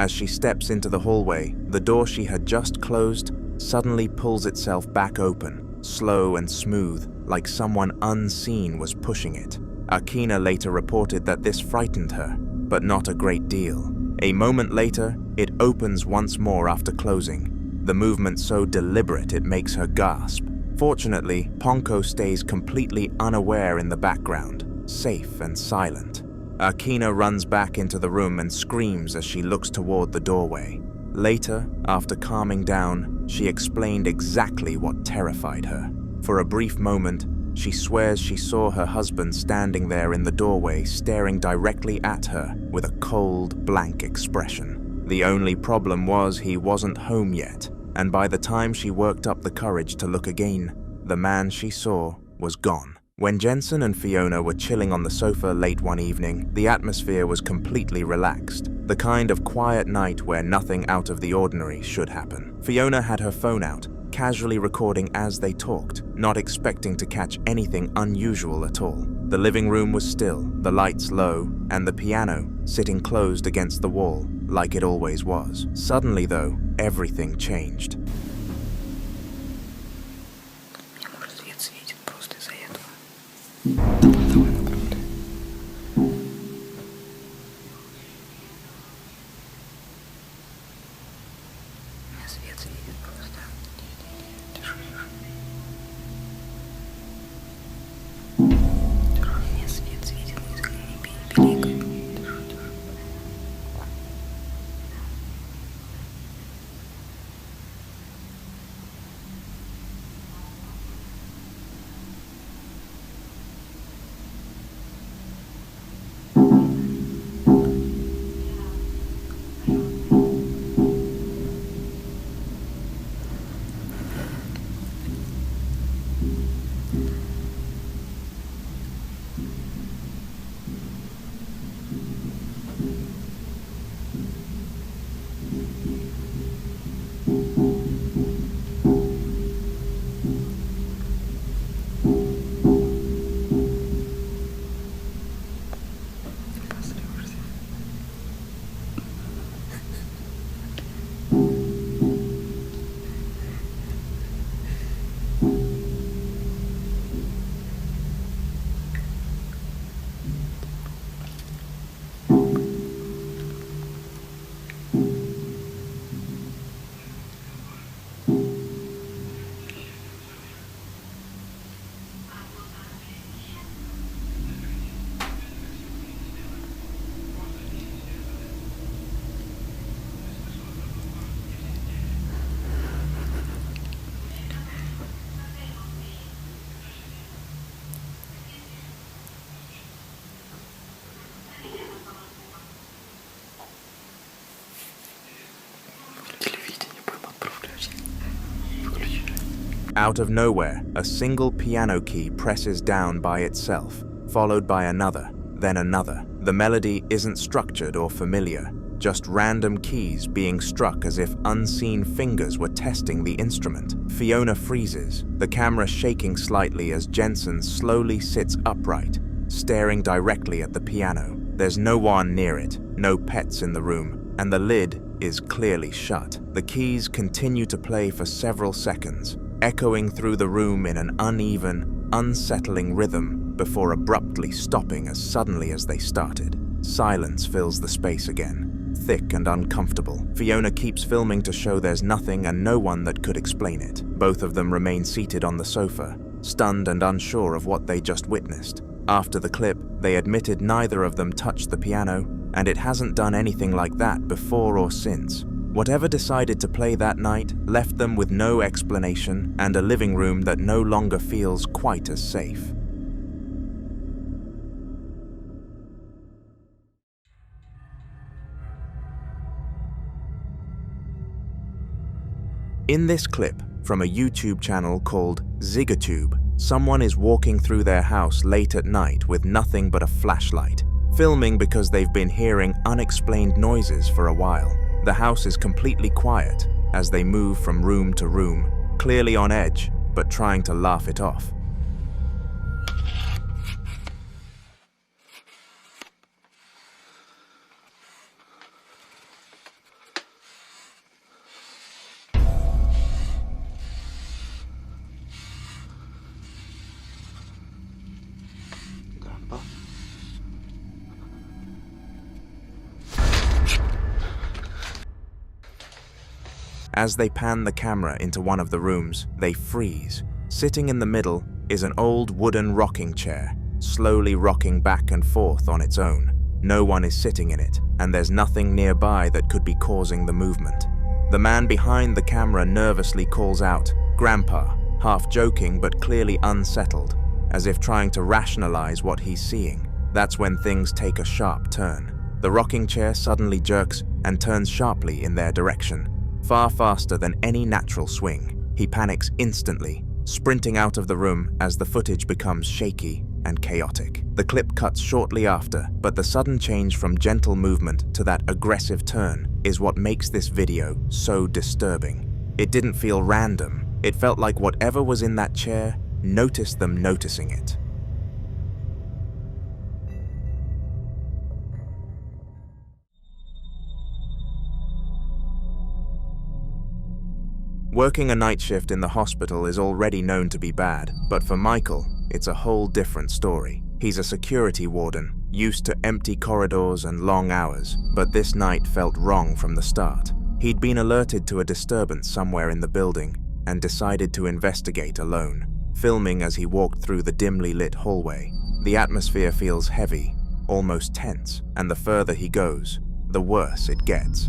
As she steps into the hallway, the door she had just closed suddenly pulls itself back open, slow and smooth, like someone unseen was pushing it. Akina later reported that this frightened her, but not a great deal. A moment later, it opens once more after closing, the movement so deliberate it makes her gasp. Fortunately, Ponko stays completely unaware in the background, safe and silent. Akina runs back into the room and screams as she looks toward the doorway. Later, after calming down, she explained exactly what terrified her. For a brief moment, she swears she saw her husband standing there in the doorway staring directly at her with a cold, blank expression. The only problem was he wasn't home yet, and by the time she worked up the courage to look again, the man she saw was gone. When Jensen and Fiona were chilling on the sofa late one evening, the atmosphere was completely relaxed, the kind of quiet night where nothing out of the ordinary should happen. Fiona had her phone out, casually recording as they talked, not expecting to catch anything unusual at all. The living room was still, the lights low, and the piano sitting closed against the wall, like it always was. Suddenly, though, everything changed. Out of nowhere, a single piano key presses down by itself, followed by another, then another. The melody isn't structured or familiar, just random keys being struck as if unseen fingers were testing the instrument. Fiona freezes, the camera shaking slightly as Jensen slowly sits upright, staring directly at the piano. There's no one near it, no pets in the room, and the lid is clearly shut. The keys continue to play for several seconds, echoing through the room in an uneven, unsettling rhythm before abruptly stopping as suddenly as they started. Silence fills the space again, thick and uncomfortable. Fiona keeps filming to show there's nothing and no one that could explain it. Both of them remain seated on the sofa, stunned and unsure of what they just witnessed. After the clip, they admitted neither of them touched the piano, and it hasn't done anything like that before or since. Whatever decided to play that night left them with no explanation and a living room that no longer feels quite as safe. In this clip, from a YouTube channel called Ziggatube, someone is walking through their house late at night with nothing but a flashlight, filming because they've been hearing unexplained noises for a while. The house is completely quiet as they move from room to room, clearly on edge, but trying to laugh it off. As they pan the camera into one of the rooms, they freeze. Sitting in the middle is an old wooden rocking chair, slowly rocking back and forth on its own. No one is sitting in it, and there's nothing nearby that could be causing the movement. The man behind the camera nervously calls out, "Grandpa," half joking but clearly unsettled, as if trying to rationalize what he's seeing. That's when things take a sharp turn. The rocking chair suddenly jerks and turns sharply in their direction, far faster than any natural swing. He panics instantly, sprinting out of the room as the footage becomes shaky and chaotic. The clip cuts shortly after, but the sudden change from gentle movement to that aggressive turn is what makes this video so disturbing. It didn't feel random. It felt like whatever was in that chair noticed them noticing it. Working a night shift in the hospital is already known to be bad, but for Michael, it's a whole different story. He's a security warden, used to empty corridors and long hours, but this night felt wrong from the start. He'd been alerted to a disturbance somewhere in the building and decided to investigate alone, filming as he walked through the dimly lit hallway. The atmosphere feels heavy, almost tense, and the further he goes, the worse it gets.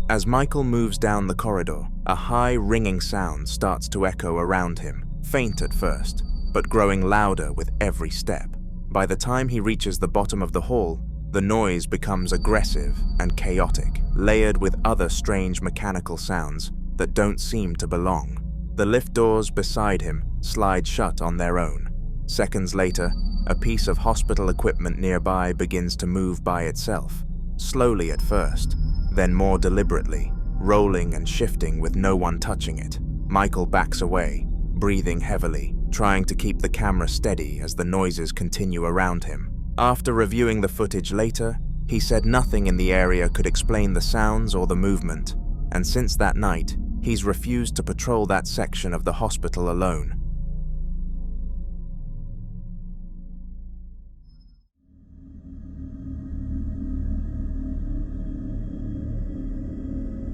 As Michael moves down the corridor, a high ringing sound starts to echo around him, faint at first, but growing louder with every step. By the time he reaches the bottom of the hall, the noise becomes aggressive and chaotic, layered with other strange mechanical sounds that don't seem to belong. The lift doors beside him slide shut on their own. Seconds later, a piece of hospital equipment nearby begins to move by itself, slowly at first, then more deliberately, rolling and shifting with no one touching it. Michael backs away, breathing heavily, trying to keep the camera steady as the noises continue around him. After reviewing the footage later, he said nothing in the area could explain the sounds or the movement, and since that night, he's refused to patrol that section of the hospital alone.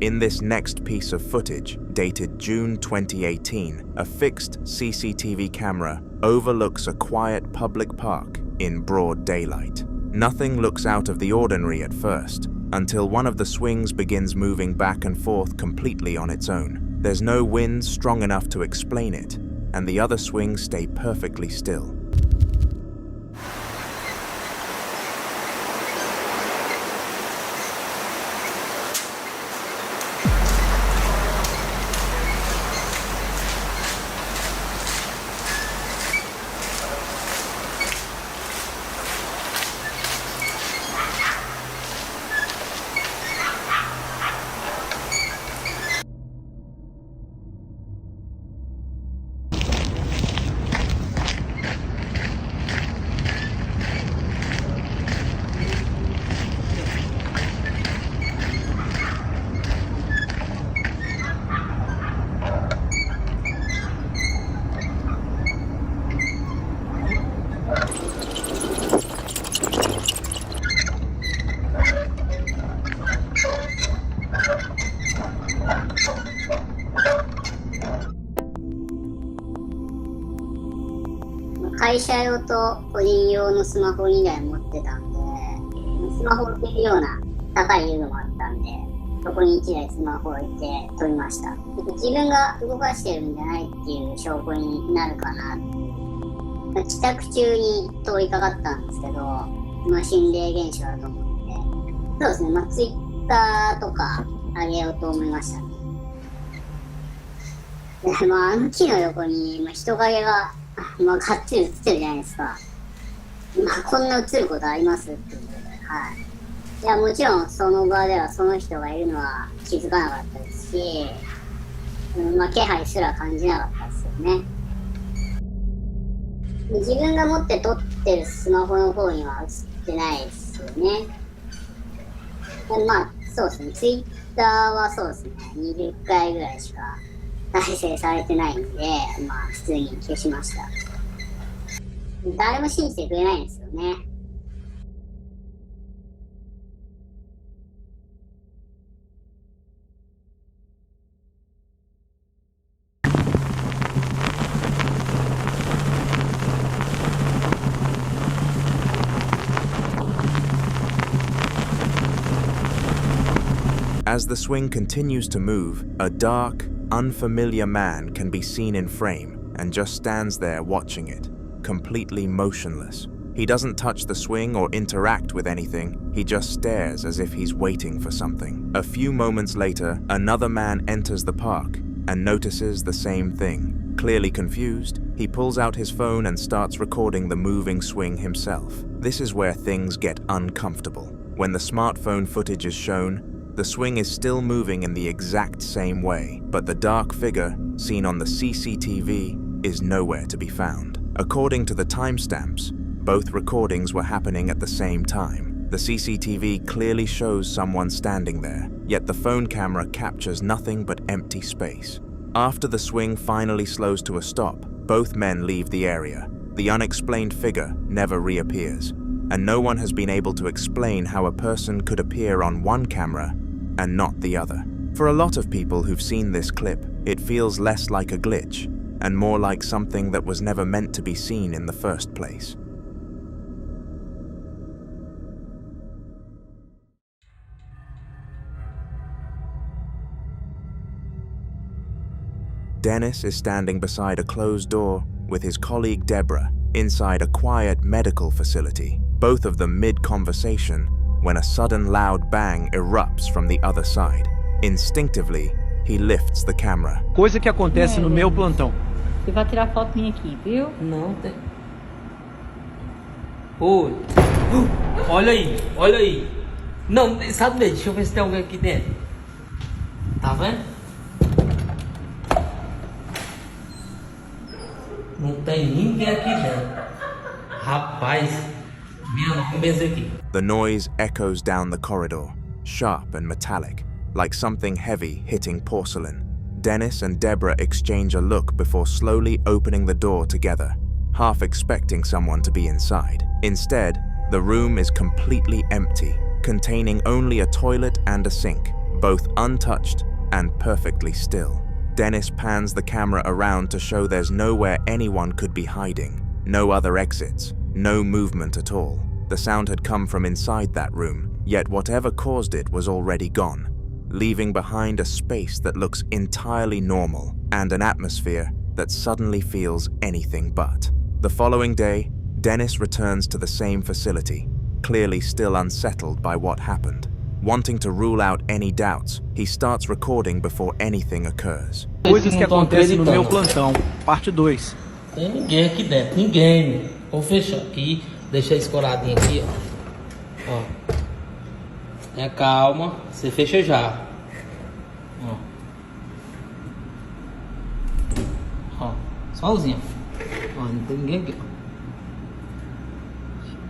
In this next piece of footage, dated June 2018, a fixed CCTV camera overlooks a quiet public park in broad daylight. Nothing looks out of the ordinary at first, until one of the swings begins moving back and forth completely on its own. There's no wind strong enough to explain it, and the other swings stay perfectly still.会社用と個人用のスマホ2台持ってたんで、スマホを置けるような高い遊具もあったんで、そこに1台スマホを置いて撮りました。自分が動かしてるんじゃないっていう証拠になるかな。帰宅中に通りかかったんですけど、心霊現象だと思って、そうですね、ツイッターとか上げようと思いましたね。あの木の横に人影ががっつり映ってるじゃないですか。こんな映ることありますっていうことで、はい。いや、もちろんその場ではその人がいるのは気づかなかったですし、気配すら感じなかったですよね。自分が持って撮ってるスマホの方には映ってないですよね。そうですね、ツイッターはそうですね、20回ぐらいしか再生されてないんで、普通に消しました。誰も信じてくれないんですよね。As the swing continues to move, a dark, unfamiliar man can be seen in frame and just stands there watching it, completely motionless. He doesn't touch the swing or interact with anything, he just stares as if he's waiting for something. A few moments later, another man enters the park and notices the same thing. Clearly confused, he pulls out his phone and starts recording the moving swing himself. This is where things get uncomfortable. When the smartphone footage is shown, the swing is still moving in the exact same way, but the dark figure seen on the CCTV is nowhere to be found. According to the timestamps, both recordings were happening at the same time. The CCTV clearly shows someone standing there, yet the phone camera captures nothing but empty space. After the swing finally slows to a stop, both men leave the area. The unexplained figure never reappears, and no one has been able to explain how a person could appear on one camera and not the other. For a lot of people who've seen this clip, it feels less like a glitch and more like something that was never meant to be seen in the first place. Dennis is standing beside a closed door with his colleague Deborah inside a quiet medical facility, both of them mid-conversation, when a sudden loud bang erupts from the other side. Instinctively, he lifts the camera. Coisa que acontece no meu plantão. Você vai tirar foto minha aqui, viu? Não tem. Oi. Olha aí, olha aí. Não, sabe mesmo, deixa eu ver se tem alguém aqui dentro. Tá vendo? Não tem ninguém aqui dentro. Rapaz, minha mesa aqui. The noise echoes down the corridor, sharp and metallic, like something heavy hitting porcelain. Dennis and Deborah exchange a look before slowly opening the door together, half expecting someone to be inside. Instead, the room is completely empty, containing only a toilet and a sink, both untouched and perfectly still. Dennis pans the camera around to show there's nowhere anyone could be hiding, no other exits, no movement at all. The sound had come from inside that room, yet whatever caused it was already gone, leaving behind a space that looks entirely normal and an atmosphere that suddenly feels anything but. The following day, Dennis returns to the same facility, clearly still unsettled by what happened. Wanting to rule out any doubts, he starts recording before anything occurs. Coisas que acontecem no meu plantão, parte 2. Tem ninguém aqui dentro, ninguém. Vou fechar aqui, deixar escoradinho aqui, ó. Tenha calma, você fecha já. Ó, sozinho. Ó, não tem ninguém aqui, ó.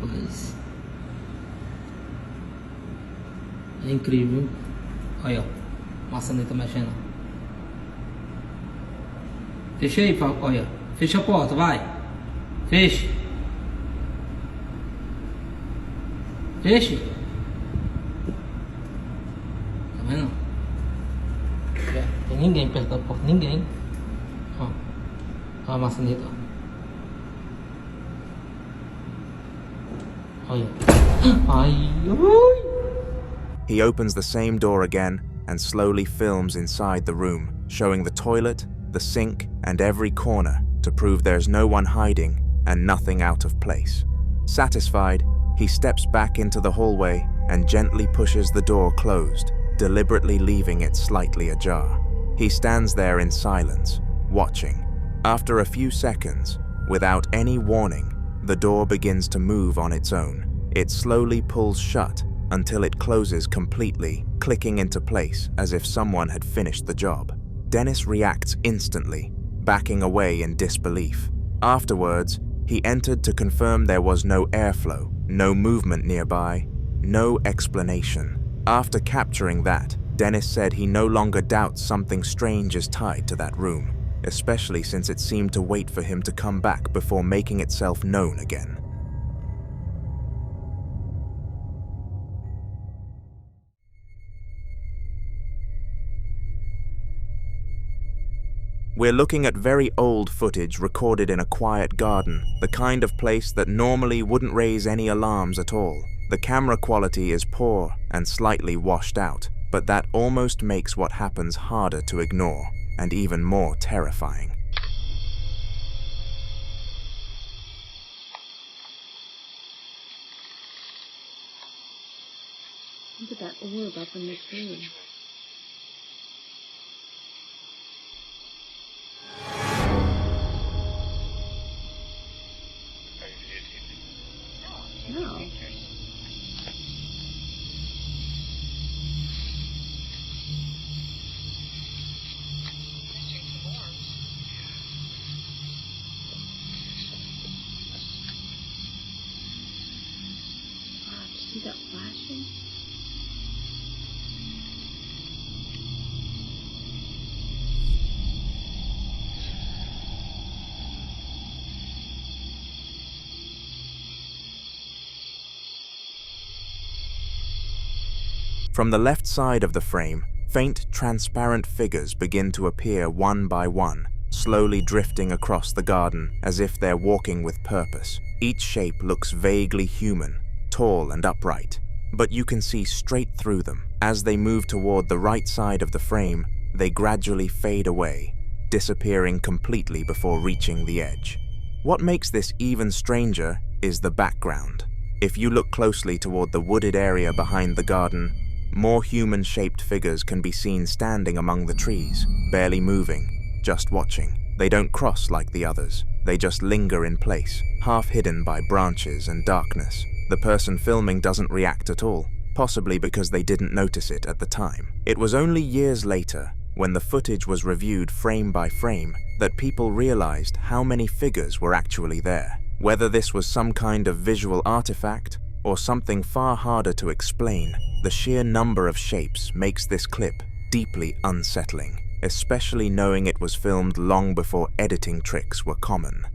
Rapaz. É incrível. Olha, ó. Maçaneta mexendo. Fecha aí, olha. Fecha a porta, vai. Feche. Feche. Tá vendo? Tem ninguém perto da porta, ninguém. Ó. Ó a maçaneta. Olha. Ai, ai. He opens the same door again and slowly films inside the room, showing the toilet, the sink, and every corner to prove there's no one hiding and nothing out of place. Satisfied, he steps back into the hallway and gently pushes the door closed, deliberately leaving it slightly ajar. He stands there in silence, watching. After a few seconds, without any warning, the door begins to move on its own. It slowly pulls shut until it closes completely, clicking into place as if someone had finished the job. Dennis reacts instantly, backing away in disbelief. Afterwards, he entered to confirm there was no airflow, no movement nearby, no explanation. After capturing that, Dennis said he no longer doubts something strange is tied to that room, especially since it seemed to wait for him to come back before making itself known again. We're looking at very old footage recorded in a quiet garden, the kind of place that normally wouldn't raise any alarms at all. The camera quality is poor and slightly washed out, but that almost makes what happens harder to ignore and even more terrifying. Look at that orb up in the tree. No. Wow, did you see that flashing? From the left side of the frame, faint, transparent figures begin to appear one by one, slowly drifting across the garden as if they're walking with purpose. Each shape looks vaguely human, tall and upright, but you can see straight through them. As they move toward the right side of the frame, they gradually fade away, disappearing completely before reaching the edge. What makes this even stranger is the background. If you look closely toward the wooded area behind the garden, more human-shaped figures can be seen standing among the trees, barely moving, just watching. They don't cross like the others. They just linger in place, half hidden by branches and darkness. The person filming doesn't react at all, possibly because they didn't notice it at the time. It was only years later, when the footage was reviewed frame by frame, that people realized how many figures were actually there. Whether this was some kind of visual artifact or something far harder to explain, the sheer number of shapes makes this clip deeply unsettling, especially knowing it was filmed long before editing tricks were common.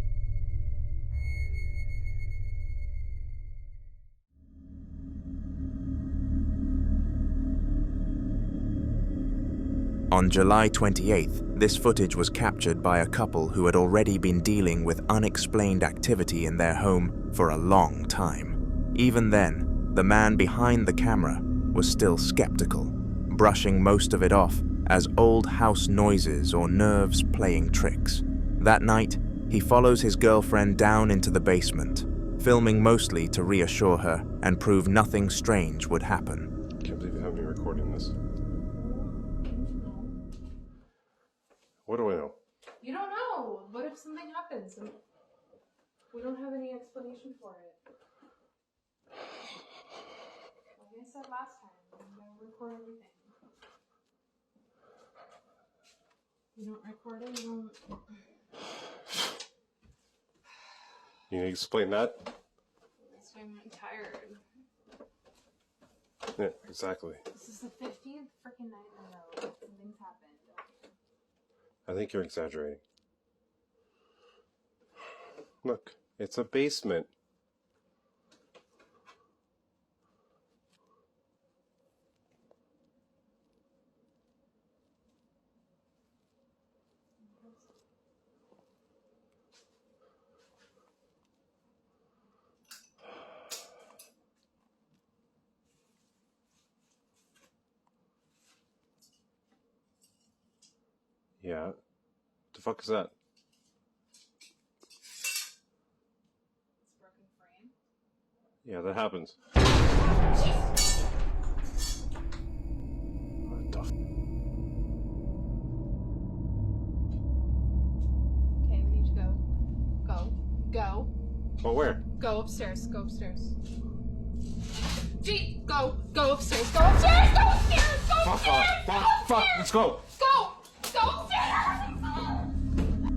On July 28th, this footage was captured by a couple who had already been dealing with unexplained activity in their home for a long time. Even then, the man behind the camera was still skeptical, brushing most of it off as old house noises or nerves playing tricks. That night, he follows his girlfriend down into the basement, filming mostly to reassure her and prove nothing strange would happen. Can't believe you have me recording this. What do I know? You don't know. What if something happens and we don't have any explanation for it? Like I said last time, I'm gonna record everything. You don't record it, you don't. You need to explain that? That's why I'm tired. Yeah, exactly. This is the 50th freaking night in a row. Something's happened. I think you're exaggerating. Look, it's a basement. Yeah. What the fuck is that? Broken frame. Yeah, that happens. What the f- Okay, we need to go. Go. Oh, where? Go upstairs. Go upstairs. Gee, go upstairs. Go upstairs. Go upstairs. Go upstairs. Fuck, let's go. Go upstairs.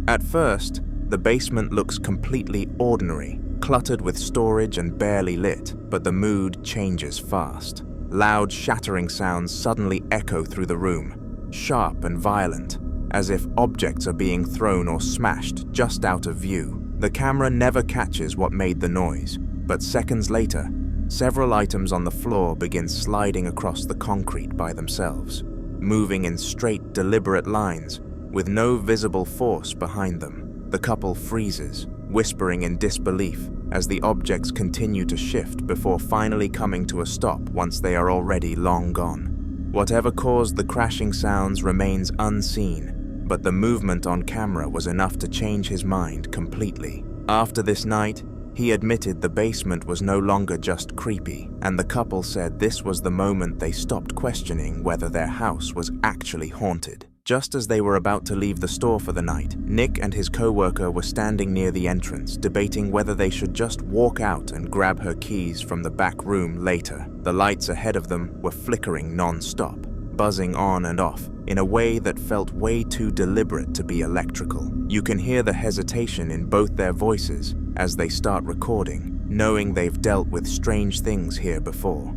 At first, the basement looks completely ordinary, cluttered with storage and barely lit, but the mood changes fast. Loud shattering sounds suddenly echo through the room, sharp and violent, as if objects are being thrown or smashed just out of view. The camera never catches what made the noise, but seconds later, several items on the floor begin sliding across the concrete by themselves, moving in straight, deliberate lines, with no visible force behind them. The couple freezes, whispering in disbelief as the objects continue to shift before finally coming to a stop once they are already long gone. Whatever caused the crashing sounds remains unseen, but the movement on camera was enough to change his mind completely. After this night, he admitted the basement was no longer just creepy, and the couple said this was the moment they stopped questioning whether their house was actually haunted. Just as they were about to leave the store for the night, Nick and his co-worker were standing near the entrance, debating whether they should just walk out and grab her keys from the back room later. The lights ahead of them were flickering non-stop, buzzing on and off in a way that felt way too deliberate to be electrical. You can hear the hesitation in both their voices as they start recording, knowing they've dealt with strange things here before.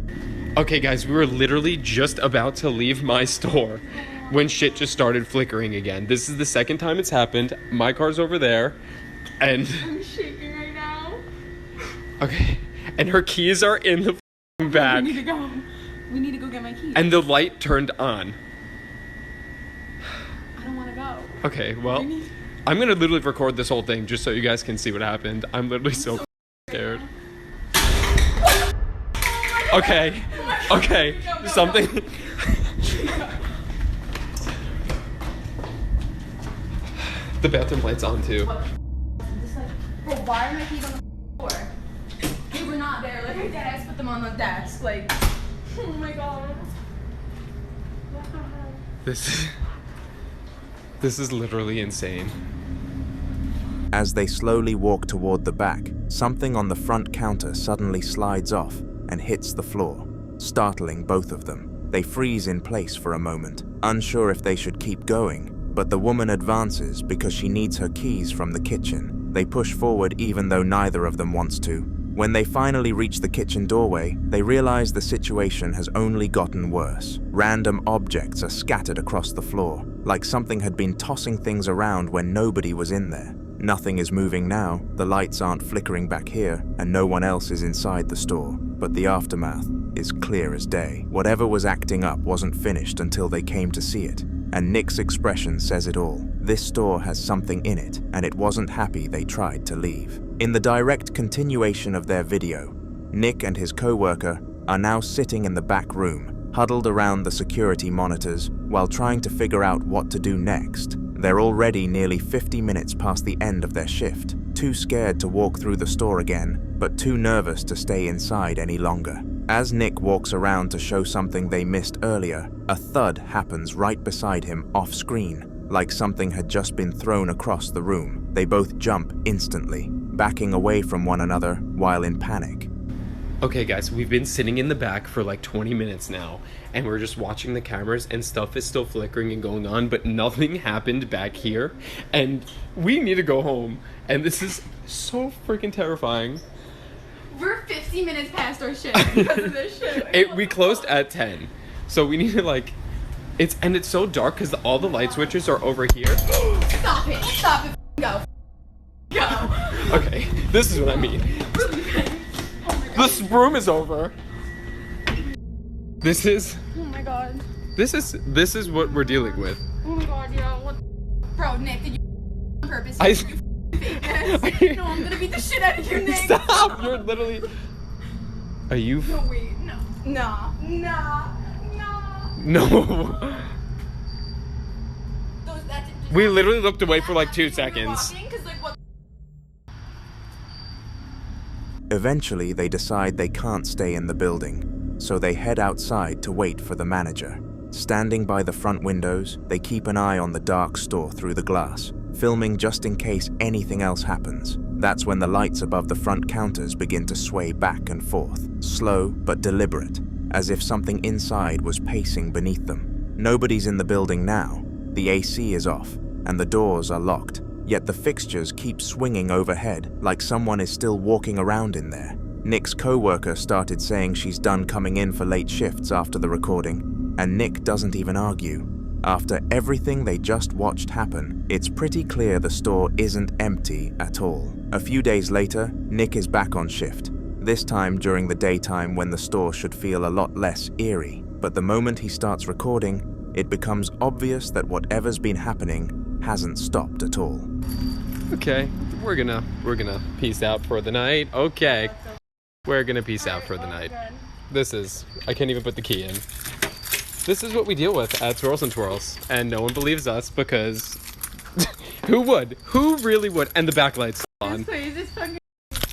Okay guys, we were literally just about to leave my store when shit just started flickering again. This is the second time it's happened. My car's over there, and I'm shaking right now. okay, and her keys are in the bag. We need to go. We need to go get my keys. And the light turned on. I don't want to go. Okay, well, I'm gonna literally record this whole thing just so you guys can see what happened. I'm literally so scared. Okay, something. The bathroom light's on too. Just like, bro, why are my keys on the floor? They were not there. Like, my dad put them on the desk. Like, oh my god. This is literally insane. As they slowly walk toward the back, something on the front counter suddenly slides off and hits the floor, startling both of them. They freeze in place for a moment, unsure if they should keep going, but the woman advances because she needs her keys from the kitchen. They push forward even though neither of them wants to. When they finally reach the kitchen doorway, they realize the situation has only gotten worse. Random objects are scattered across the floor, like something had been tossing things around when nobody was in there. Nothing is moving now, the lights aren't flickering back here, and no one else is inside the store. But the aftermath is clear as day. Whatever was acting up wasn't finished until they came to see it, and Nick's expression says it all. This store has something in it, and it wasn't happy they tried to leave. In the direct continuation of their video, Nick and his co-worker are now sitting in the back room, huddled around the security monitors while trying to figure out what to do next. They're already nearly 50 minutes past the end of their shift, too scared to walk through the store again, but too nervous to stay inside any longer. As Nick walks around to show something they missed earlier, a thud happens right beside him off-screen, like something had just been thrown across the room. They both jump instantly, backing away from one another while in panic. Okay guys, we've been sitting in the back for like 20 minutes now, and we're just watching the cameras and stuff is still flickering and going on, but nothing happened back here, and we need to go home, and this is so freaking terrifying. We're 50 minutes past our shift because of this shit. We closed at 10, so we need to like, it's so dark because all the light switches are over here. Stop it, go. Okay, this is what I mean. This room is over. This is. Oh my god. This is what we're dealing with. Oh my god, yeah. What? Bro, Nick, did you on purpose? I. You fake this? No, I'm gonna beat the shit out of you, Nick. Stop! You're literally. Are you? No, wait, no. Nah. No. We literally looked away for like 2 seconds. Eventually, they decide they can't stay in the building, so they head outside to wait for the manager. Standing by the front windows, they keep an eye on the dark store through the glass, filming just in case anything else happens. That's when the lights above the front counters begin to sway back and forth, slow but deliberate, as if something inside was pacing beneath them. Nobody's in the building now, the AC is off, and the doors are locked. Yet the fixtures keep swinging overhead like someone is still walking around in there. Nick's co-worker started saying she's done coming in for late shifts after the recording, and Nick doesn't even argue. After everything they just watched happen, it's pretty clear the store isn't empty at all. A few days later, Nick is back on shift, this time during the daytime when the store should feel a lot less eerie. But the moment he starts recording, it becomes obvious that whatever's been happening hasn't stopped at all. Okay, we're gonna peace out for the night. Okay, we're gonna peace out for the night. This is, I can't even put the key in. This is what we deal with at Swirls and Twirls, and no one believes us because who would? Who really would? And the backlight's on. This place is fucking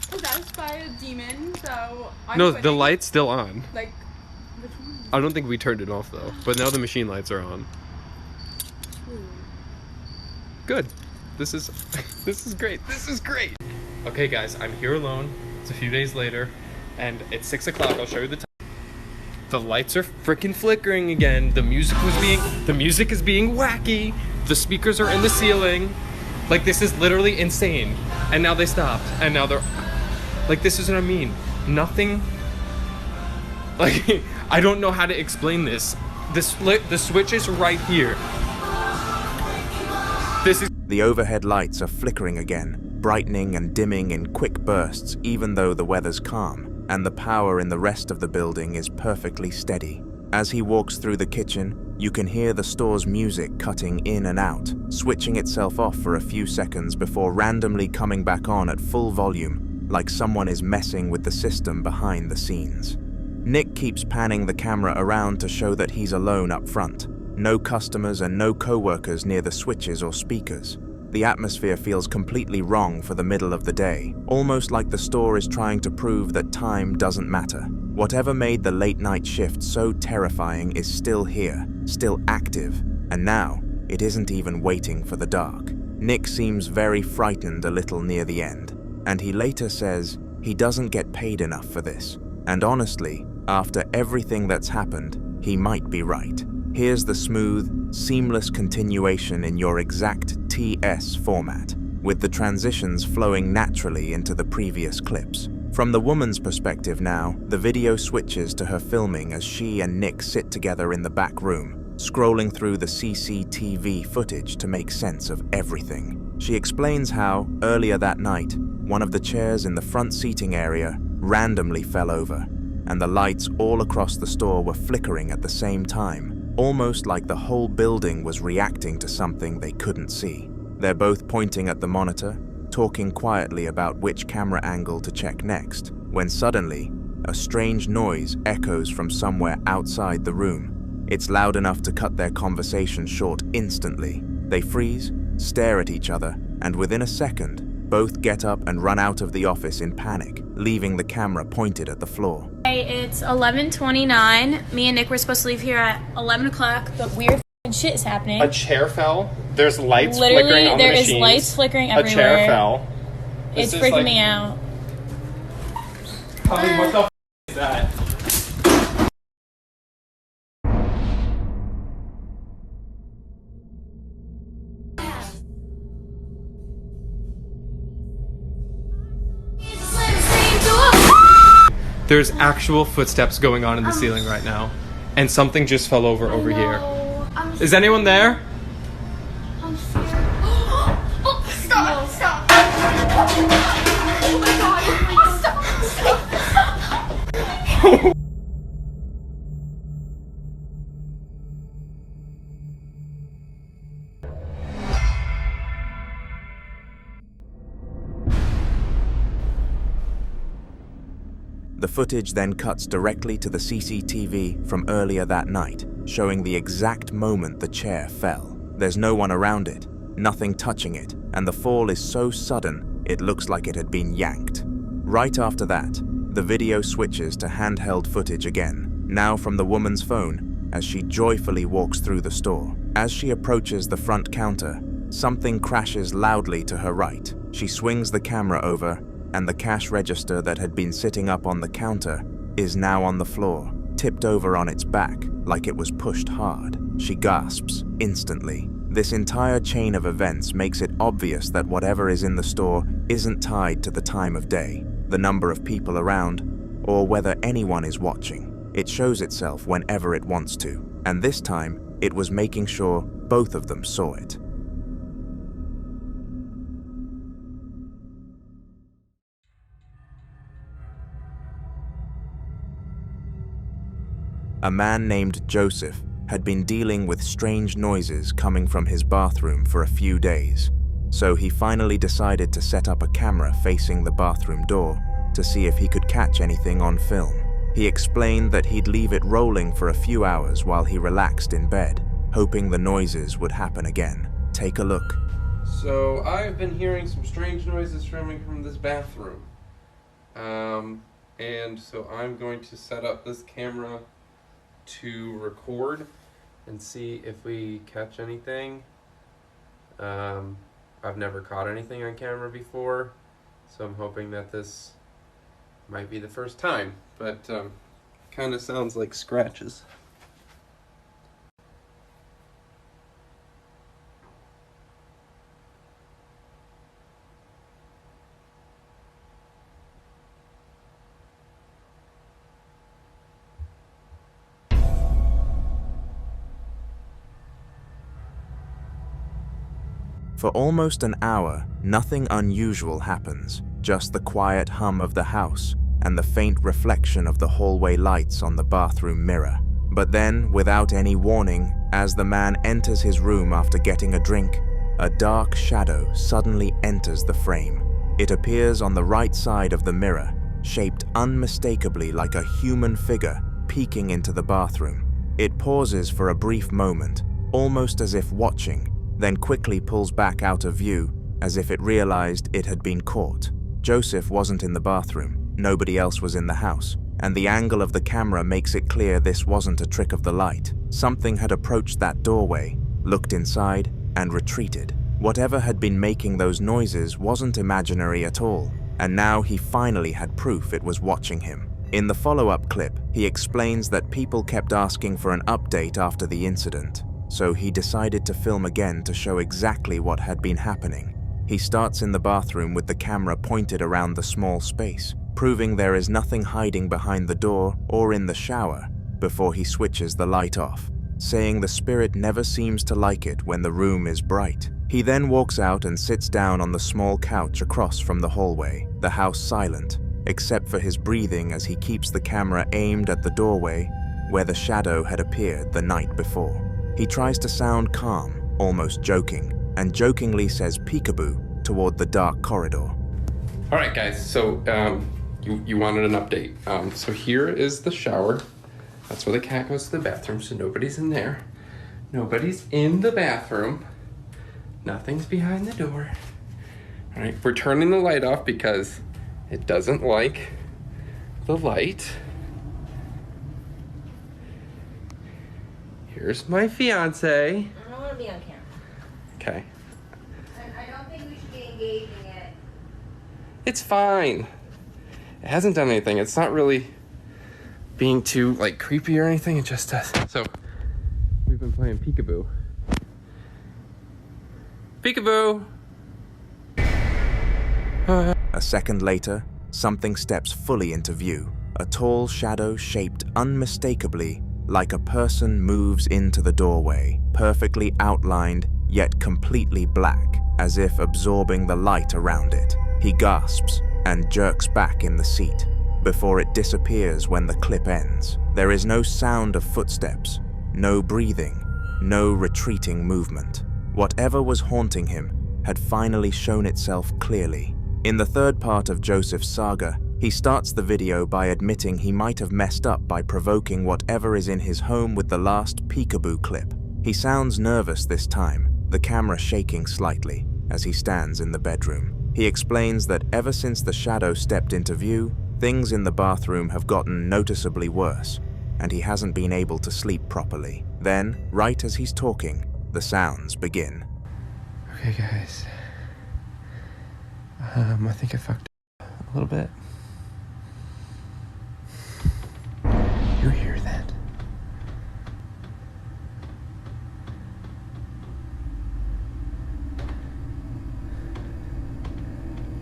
possessed by a demon, so I'm No, quitting. the light's still on. Like, which one? I don't think we turned it off though, but now the machine lights are on. Good. This is great. This is great. Okay guys, I'm here alone. It's a few days later, and it's 6 o'clock. I'll show you the time. The lights are freaking flickering again. The music is being wacky. The speakers are in the ceiling. Like, this is literally insane. And now they stopped. And now they're like, this is what I mean. Nothing. Like, I don't know how to explain this. The switch is right here. The overhead lights are flickering again, brightening and dimming in quick bursts even though the weather's calm, and the power in the rest of the building is perfectly steady. As he walks through the kitchen, you can hear the store's music cutting in and out, switching itself off for a few seconds before randomly coming back on at full volume, like someone is messing with the system behind the scenes. Nick keeps panning the camera around to show that he's alone up front. No customers and no co-workers near the switches or speakers. The atmosphere feels completely wrong for the middle of the day, almost like the store is trying to prove that time doesn't matter. Whatever made the late night shift so terrifying is still here, still active, and now it isn't even waiting for the dark. Nick seems very frightened a little near the end, and he later says he doesn't get paid enough for this. And honestly, after everything that's happened, he might be right. Here's the smooth, seamless continuation in your exact TS format, with the transitions flowing naturally into the previous clips. From the woman's perspective now, the video switches to her filming as she and Nick sit together in the back room, scrolling through the CCTV footage to make sense of everything. She explains how, earlier that night, one of the chairs in the front seating area randomly fell over, and the lights all across the store were flickering at the same time, almost like the whole building was reacting to something they couldn't see. They're both pointing at the monitor, talking quietly about which camera angle to check next, when suddenly, a strange noise echoes from somewhere outside the room. It's loud enough to cut their conversation short instantly. They freeze, stare at each other, and within a second, both get up and run out of the office in panic, leaving the camera pointed at the floor. Hey, it's 11:29. Me and Nick were supposed to leave here at 11 o'clock, but weird shit is happening. A chair fell. There's lights Literally, flickering on the machines. there is lights flickering everywhere. A chair fell. It's freaking me out. Honey, what the f is that? There's actual footsteps going on in the ceiling right now, and something just fell over here. Is anyone there? Stop! Stop! Oh my god! Stop! The footage then cuts directly to the CCTV from earlier that night, showing the exact moment the chair fell. There's no one around it, nothing touching it, and the fall is so sudden it looks like it had been yanked. Right after that, the video switches to handheld footage again, now from the woman's phone, as she joyfully walks through the store. As she approaches the front counter, something crashes loudly to her right. She swings the camera over, and the cash register that had been sitting up on the counter is now on the floor, tipped over on its back like it was pushed hard. She gasps instantly. This entire chain of events makes it obvious that whatever is in the store isn't tied to the time of day, the number of people around, or whether anyone is watching. It shows itself whenever it wants to, and this time it was making sure both of them saw it. A man named Joseph had been dealing with strange noises coming from his bathroom for a few days, so he finally decided to set up a camera facing the bathroom door to see if he could catch anything on film. He explained that he'd leave it rolling for a few hours while he relaxed in bed, hoping the noises would happen again. Take a look. So I've been hearing some strange noises coming from this bathroom. And so I'm going to set up this camera to record and see if we catch anything. I've never caught anything on camera before, so I'm hoping that this might be the first time, but kind of sounds like scratches. For almost an hour, nothing unusual happens, just the quiet hum of the house and the faint reflection of the hallway lights on the bathroom mirror. But then, without any warning, as the man enters his room after getting a drink, a dark shadow suddenly enters the frame. It appears on the right side of the mirror, shaped unmistakably like a human figure peeking into the bathroom. It pauses for a brief moment, almost as if watching, then quickly pulls back out of view as if it realized it had been caught. Joseph wasn't in the bathroom, nobody else was in the house, and the angle of the camera makes it clear this wasn't a trick of the light. Something had approached that doorway, looked inside, and retreated. Whatever had been making those noises wasn't imaginary at all, and now he finally had proof it was watching him. In the follow-up clip, he explains that people kept asking for an update after the incident, so he decided to film again to show exactly what had been happening. He starts in the bathroom with the camera pointed around the small space, proving there is nothing hiding behind the door or in the shower, before he switches the light off, saying the spirit never seems to like it when the room is bright. He then walks out and sits down on the small couch across from the hallway, the house silent, except for his breathing as he keeps the camera aimed at the doorway where the shadow had appeared the night before. He tries to sound calm, almost joking, and jokingly says peekaboo toward the dark corridor. All right, guys, so you wanted an update. So here is the shower. That's where the cat goes to the bathroom, so nobody's in there. Nobody's in the bathroom. Nothing's behind the door. All right, we're turning the light off because it doesn't like the light. Here's my fiance. I don't want to be on camera. Okay. I don't think we should be engaging it. It's fine. It hasn't done anything. It's not really being too like creepy or anything. It just does. So we've been playing peekaboo. Peekaboo! A second later, something steps fully into view. A tall shadow shaped unmistakably like a person moves into the doorway, perfectly outlined yet completely black, as if absorbing the light around it. He gasps and jerks back in the seat before it disappears when the clip ends. There is no sound of footsteps, no breathing, no retreating movement. Whatever was haunting him had finally shown itself clearly. In the third part of Joseph's saga, he starts the video by admitting he might have messed up by provoking whatever is in his home with the last peekaboo clip. He sounds nervous this time, the camera shaking slightly as he stands in the bedroom. He explains that ever since the shadow stepped into view, things in the bathroom have gotten noticeably worse, and he hasn't been able to sleep properly. Then, right as he's talking, the sounds begin. Okay, guys. I think I fucked up a little bit. You hear that?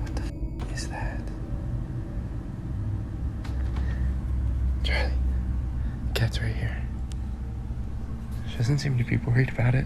What the f is that? Charlie, the cat's right here. She doesn't seem to be worried about it.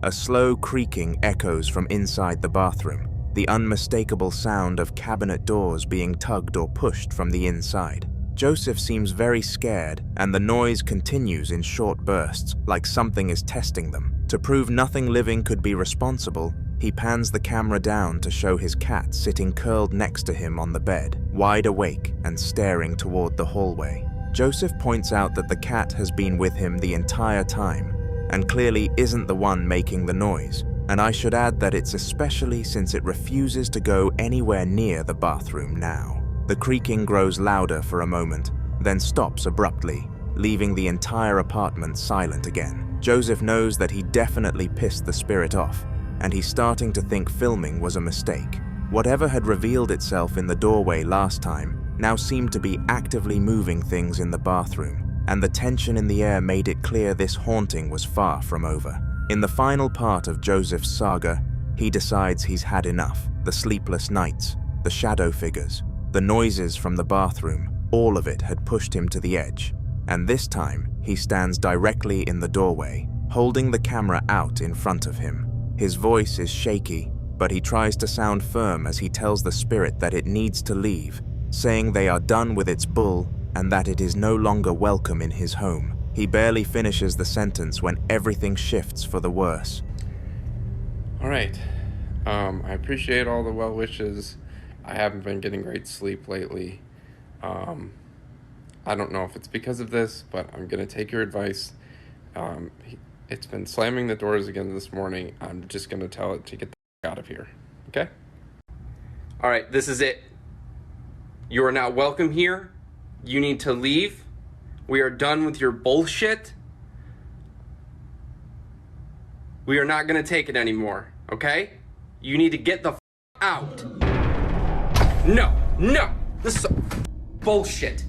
A slow creaking echoes from inside the bathroom, the unmistakable sound of cabinet doors being tugged or pushed from the inside. Joseph seems very scared, and the noise continues in short bursts, like something is testing them. To prove nothing living could be responsible, he pans the camera down to show his cat sitting curled next to him on the bed, wide awake and staring toward the hallway. Joseph points out that the cat has been with him the entire time, and clearly isn't the one making the noise, and I should add that it's especially since it refuses to go anywhere near the bathroom now. The creaking grows louder for a moment, then stops abruptly, leaving the entire apartment silent again. Joseph knows that he definitely pissed the spirit off, and he's starting to think filming was a mistake. Whatever had revealed itself in the doorway last time now seemed to be actively moving things in the bathroom, and the tension in the air made it clear this haunting was far from over. In the final part of Joseph's saga, he decides he's had enough. The sleepless nights, the shadow figures, the noises from the bathroom, all of it had pushed him to the edge. And this time, he stands directly in the doorway, holding the camera out in front of him. His voice is shaky, but he tries to sound firm as he tells the spirit that it needs to leave, saying they are done with its bull and that it is no longer welcome in his home. He barely finishes the sentence when everything shifts for the worse. Alright. I appreciate all the well wishes. I haven't been getting great sleep lately. I don't know if it's because of this, but I'm gonna take your advice. It's been slamming the doors again this morning. I'm just gonna tell it to get the f*** out of here. Okay? Alright, this is it. You are not welcome here. You need to leave. We are done with your bullshit. We are not gonna take it anymore, okay? You need to get the f*** out. No, no, this is bullshit.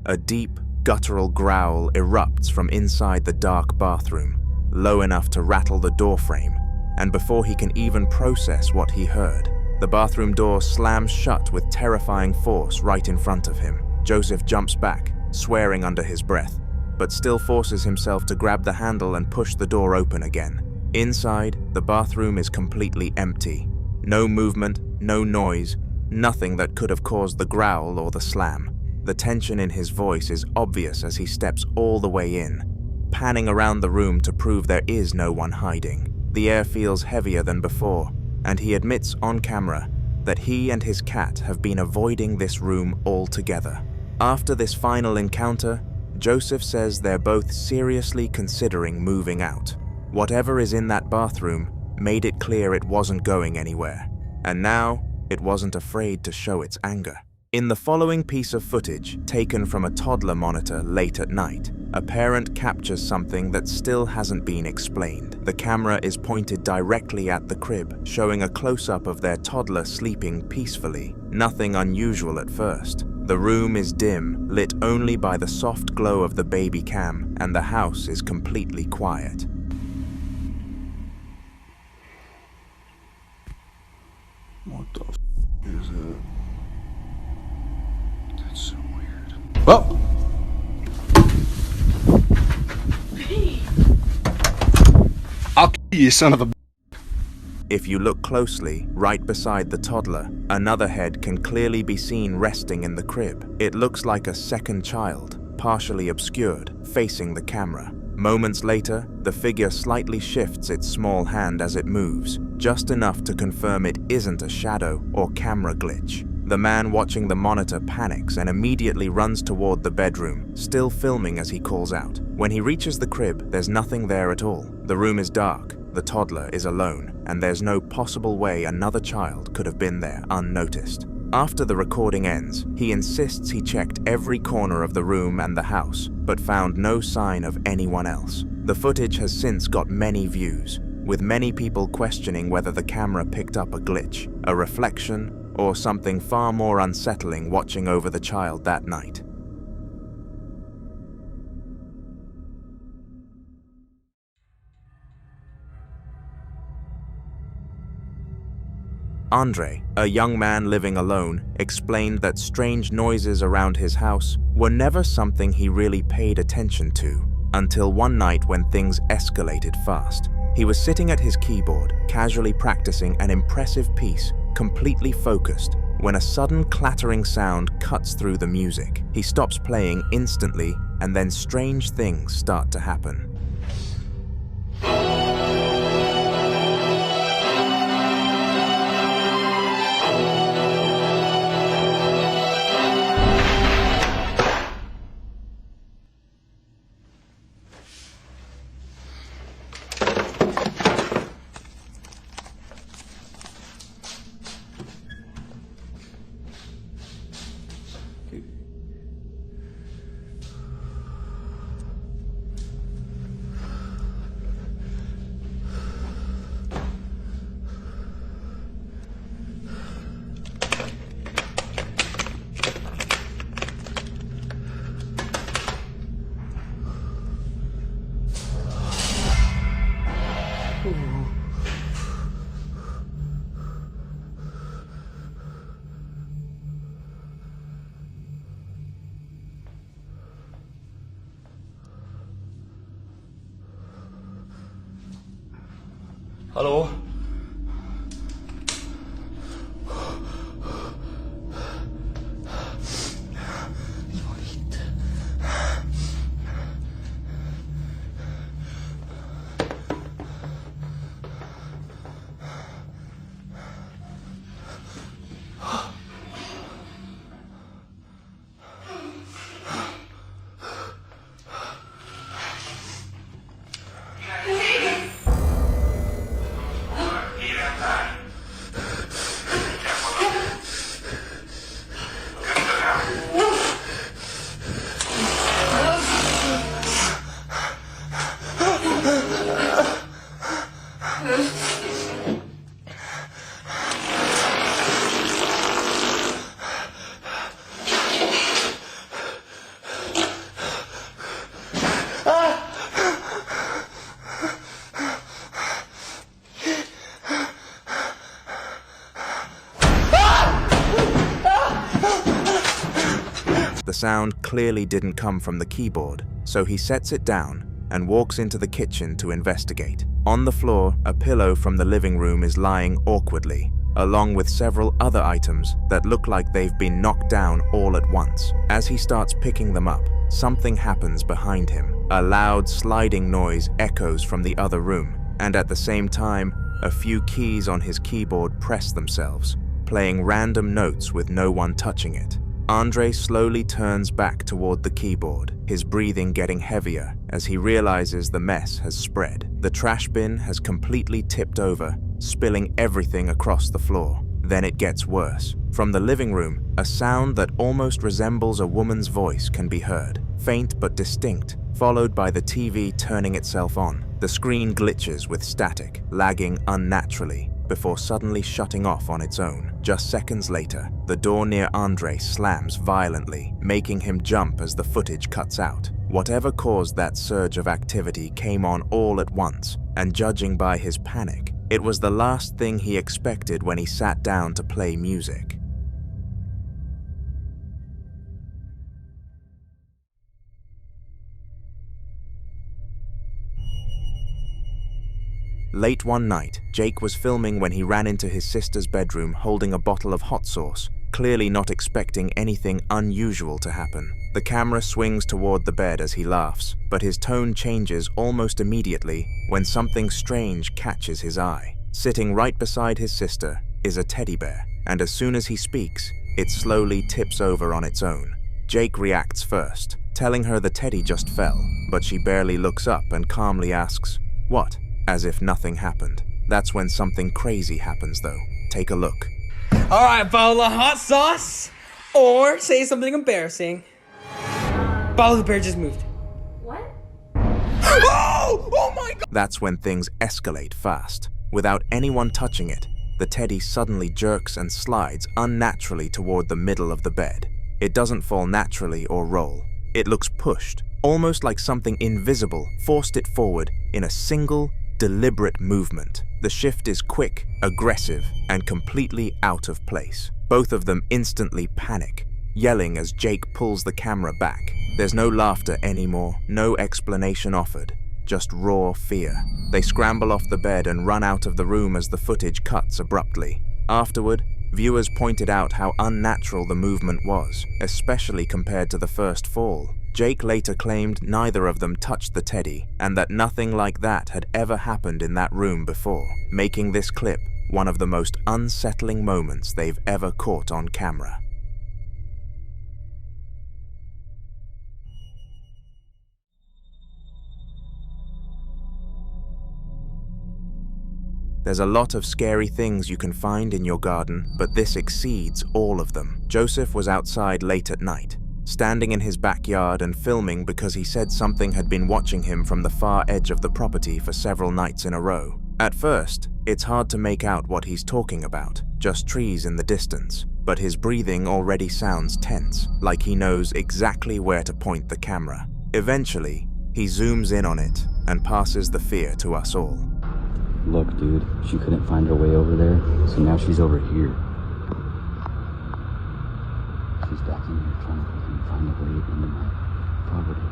A deep, guttural growl erupts from inside the dark bathroom, low enough to rattle the doorframe, and before he can even process what he heard, the bathroom door slams shut with terrifying force right in front of him. Joseph jumps back, swearing under his breath, but still forces himself to grab the handle and push the door open again. Inside, the bathroom is completely empty. No movement, no noise, nothing that could have caused the growl or the slam. The tension in his voice is obvious as he steps all the way in, panning around the room to prove there is no one hiding. The air feels heavier than before, and he admits on camera that he and his cat have been avoiding this room altogether. After this final encounter, Joseph says they're both seriously considering moving out. Whatever is in that bathroom made it clear it wasn't going anywhere, and now it wasn't afraid to show its anger. In the following piece of footage, taken from a toddler monitor late at night, a parent captures something that still hasn't been explained. The camera is pointed directly at the crib, showing a close-up of their toddler sleeping peacefully. Nothing unusual at first. The room is dim, lit only by the soft glow of the baby cam, and the house is completely quiet. What the f*** is it? That's so weird. Oh! I'll kill you, son of a... If you look closely, right beside the toddler, another head can clearly be seen resting in the crib. It looks like a second child, partially obscured, facing the camera. Moments later, the figure slightly shifts its small hand as it moves, just enough to confirm it isn't a shadow or camera glitch. The man watching the monitor panics and immediately runs toward the bedroom, still filming as he calls out. When he reaches the crib, there's nothing there at all. The room is dark, the toddler is alone, and there's no possible way another child could have been there unnoticed. After the recording ends, he insists he checked every corner of the room and the house, but found no sign of anyone else. The footage has since got many views, with many people questioning whether the camera picked up a glitch, a reflection, or something far more unsettling watching over the child that night. Andre, a young man living alone, explained that strange noises around his house were never something he really paid attention to, until one night when things escalated fast. He was sitting at his keyboard, casually practicing an impressive piece, completely focused, when a sudden clattering sound cuts through the music. He stops playing instantly, and then strange things start to happen. Hallo? The sound clearly didn't come from the keyboard, so he sets it down and walks into the kitchen to investigate. On the floor, a pillow from the living room is lying awkwardly, along with several other items that look like they've been knocked down all at once. As he starts picking them up, something happens behind him. A loud sliding noise echoes from the other room, and at the same time, a few keys on his keyboard press themselves, playing random notes with no one touching it. Andre slowly turns back toward the keyboard, his breathing getting heavier as he realizes the mess has spread. The trash bin has completely tipped over, spilling everything across the floor. Then it gets worse. From the living room, a sound that almost resembles a woman's voice can be heard, faint but distinct, followed by the TV turning itself on. The screen glitches with static, lagging unnaturally, before suddenly shutting off on its own. Just seconds later, the door near Andre slams violently, making him jump as the footage cuts out. Whatever caused that surge of activity came on all at once, and judging by his panic, it was the last thing he expected when he sat down to play music. Late one night, Jake was filming when he ran into his sister's bedroom holding a bottle of hot sauce, clearly not expecting anything unusual to happen. The camera swings toward the bed as he laughs, but his tone changes almost immediately when something strange catches his eye. Sitting right beside his sister is a teddy bear, and as soon as he speaks, it slowly tips over on its own. Jake reacts first, telling her the teddy just fell, but she barely looks up and calmly asks, "What?" as if nothing happened. That's when something crazy happens though. Take a look. Alright, bottle of hot sauce, or say something embarrassing. Bottle of the bear just moved. What? Oh my god! That's when things escalate fast. Without anyone touching it, the teddy suddenly jerks and slides unnaturally toward the middle of the bed. It doesn't fall naturally or roll. It looks pushed, almost like something invisible forced it forward in a single, deliberate movement. The shift is quick, aggressive, and completely out of place. Both of them instantly panic, yelling as Jake pulls the camera back. There's no laughter anymore, no explanation offered, just raw fear. They scramble off the bed and run out of the room as the footage cuts abruptly. Afterward, viewers pointed out how unnatural the movement was, especially compared to the first fall. Jake later claimed neither of them touched the teddy and that nothing like that had ever happened in that room before, making this clip one of the most unsettling moments they've ever caught on camera. There's a lot of scary things you can find in your garden, but this exceeds all of them. Joseph was outside late at night, standing in his backyard and filming because he said something had been watching him from the far edge of the property for several nights in a row. At first, it's hard to make out what he's talking about, just trees in the distance, but his breathing already sounds tense, like he knows exactly where to point the camera. Eventually, he zooms in on it and passes the fear to us all. Look, dude, she couldn't find her way over there, so now she's over here. She's back in here trying to find a way into my property.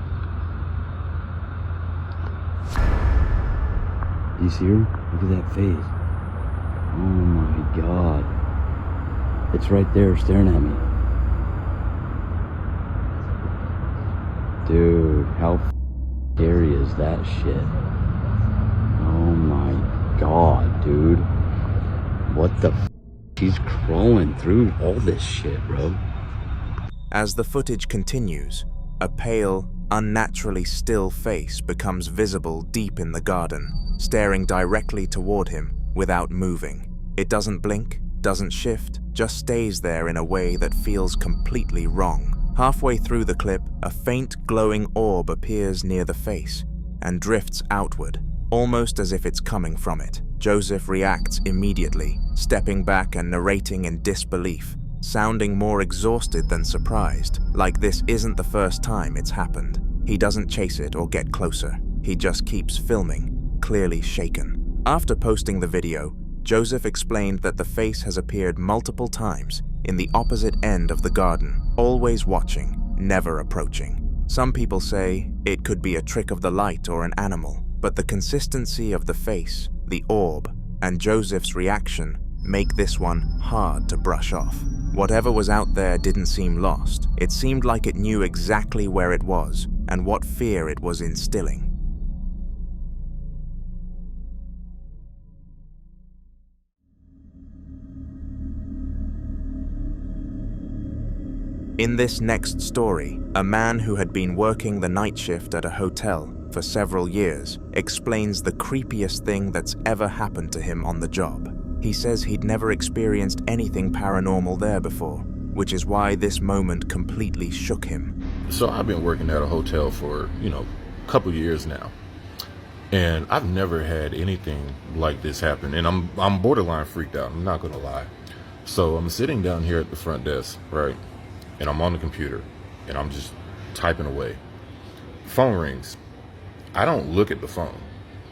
You see her? Look at that face. Oh my god. It's right there staring at me. Dude, how scary is that shit? Oh my god, dude. What the f? She's crawling through all this shit, bro. As the footage continues, a pale, unnaturally still face becomes visible deep in the garden, staring directly toward him without moving. It doesn't blink, doesn't shift, just stays there in a way that feels completely wrong. Halfway through the clip, a faint glowing orb appears near the face and drifts outward, almost as if it's coming from it. Joseph reacts immediately, stepping back and narrating in disbelief, sounding more exhausted than surprised, like this isn't the first time it's happened. He doesn't chase it or get closer. He just keeps filming, clearly shaken. After posting the video, Joseph explained that the face has appeared multiple times in the opposite end of the garden, always watching, never approaching. Some people say it could be a trick of the light or an animal, but the consistency of the face, the orb, and Joseph's reaction make this one hard to brush off. Whatever was out there didn't seem lost. It seemed like it knew exactly where it was and what fear it was instilling. In this next story, a man who had been working the night shift at a hotel for several years explains the creepiest thing that's ever happened to him on the job. He says he'd never experienced anything paranormal there before, which is why this moment completely shook him. So I've been working at a hotel for, a couple years now. And I've never had anything like this happen. And I'm borderline freaked out, I'm not gonna lie. So I'm sitting down here at the front desk, right? And I'm on the computer and I'm just typing away. Phone rings. I don't look at the phone.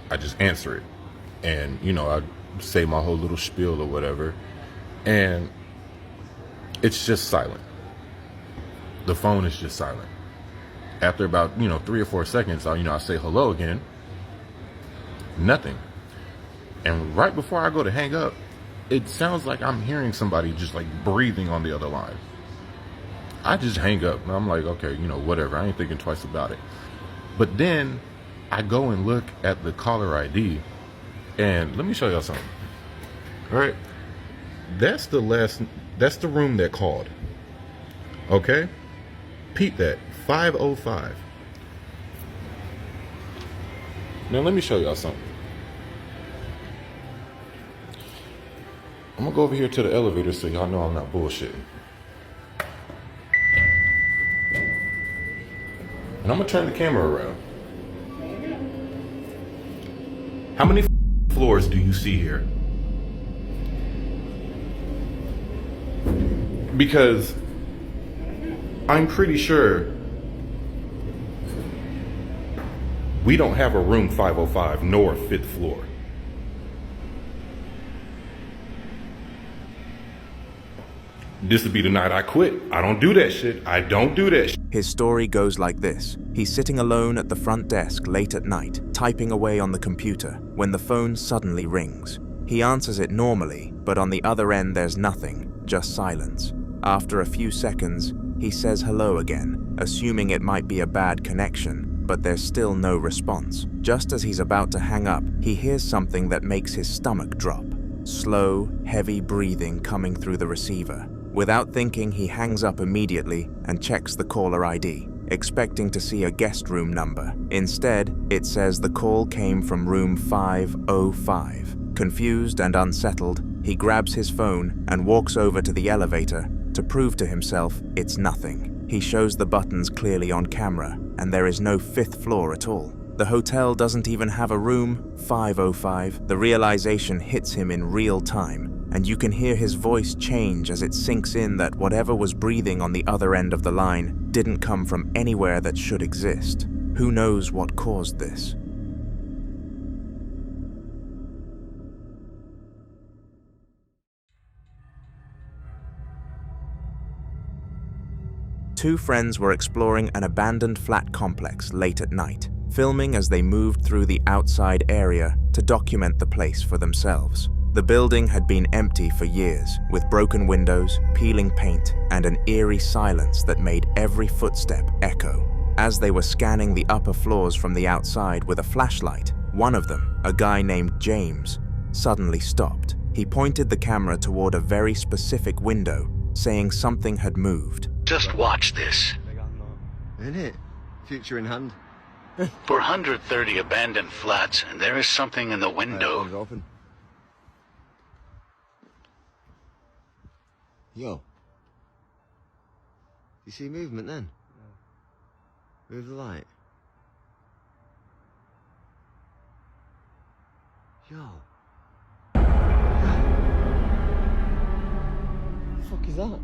I just answer it. And, I say my whole little spiel or whatever. And it's just silent. The phone is just silent. After about, 3 or 4 seconds, I say hello again. Nothing. And right before I go to hang up, it sounds like I'm hearing somebody just like breathing on the other line. I just hang up and I'm like, okay, whatever. I ain't thinking twice about it. But then I go and look at the caller ID and let me show y'all something. All right. That's the room that called. Okay. Peep that. 505. Now let me show y'all something. I'm gonna go over here to the elevator so y'all know I'm not bullshitting. And I'm gonna turn the camera around. How many floors do you see here? Because I'm pretty sure we don't have a room 505 nor 5th floor. This would be the night I quit. I don't do that shit. I don't do that shit. His story goes like this. He's sitting alone at the front desk late at night, typing away on the computer, when the phone suddenly rings. He answers it normally, but on the other end there's nothing, just silence. After a few seconds, he says hello again, assuming it might be a bad connection, but there's still no response. Just as he's about to hang up, he hears something that makes his stomach drop. Slow, heavy breathing coming through the receiver. Without thinking, he hangs up immediately and checks the caller ID, expecting to see a guest room number. Instead, it says the call came from room 505. Confused and unsettled, he grabs his phone and walks over to the elevator to prove to himself it's nothing. He shows the buttons clearly on camera, and there is no 5th floor at all. The hotel doesn't even have a room 505. The realization hits him in real time, and you can hear his voice change as it sinks in that whatever was breathing on the other end of the line didn't come from anywhere that should exist. Who knows what caused this? Two friends were exploring an abandoned flat complex late at night, filming as they moved through the outside area to document the place for themselves. The building had been empty for years, with broken windows, peeling paint, and an eerie silence that made every footstep echo. As they were scanning the upper floors from the outside with a flashlight, one of them, a guy named James, suddenly stopped. He pointed the camera toward a very specific window, saying something had moved. Just watch this. Isn't it? Future in hand. 430 abandoned flats, and there is something in the window. Open. Yo. You see movement then? Move the light. Yo. is that?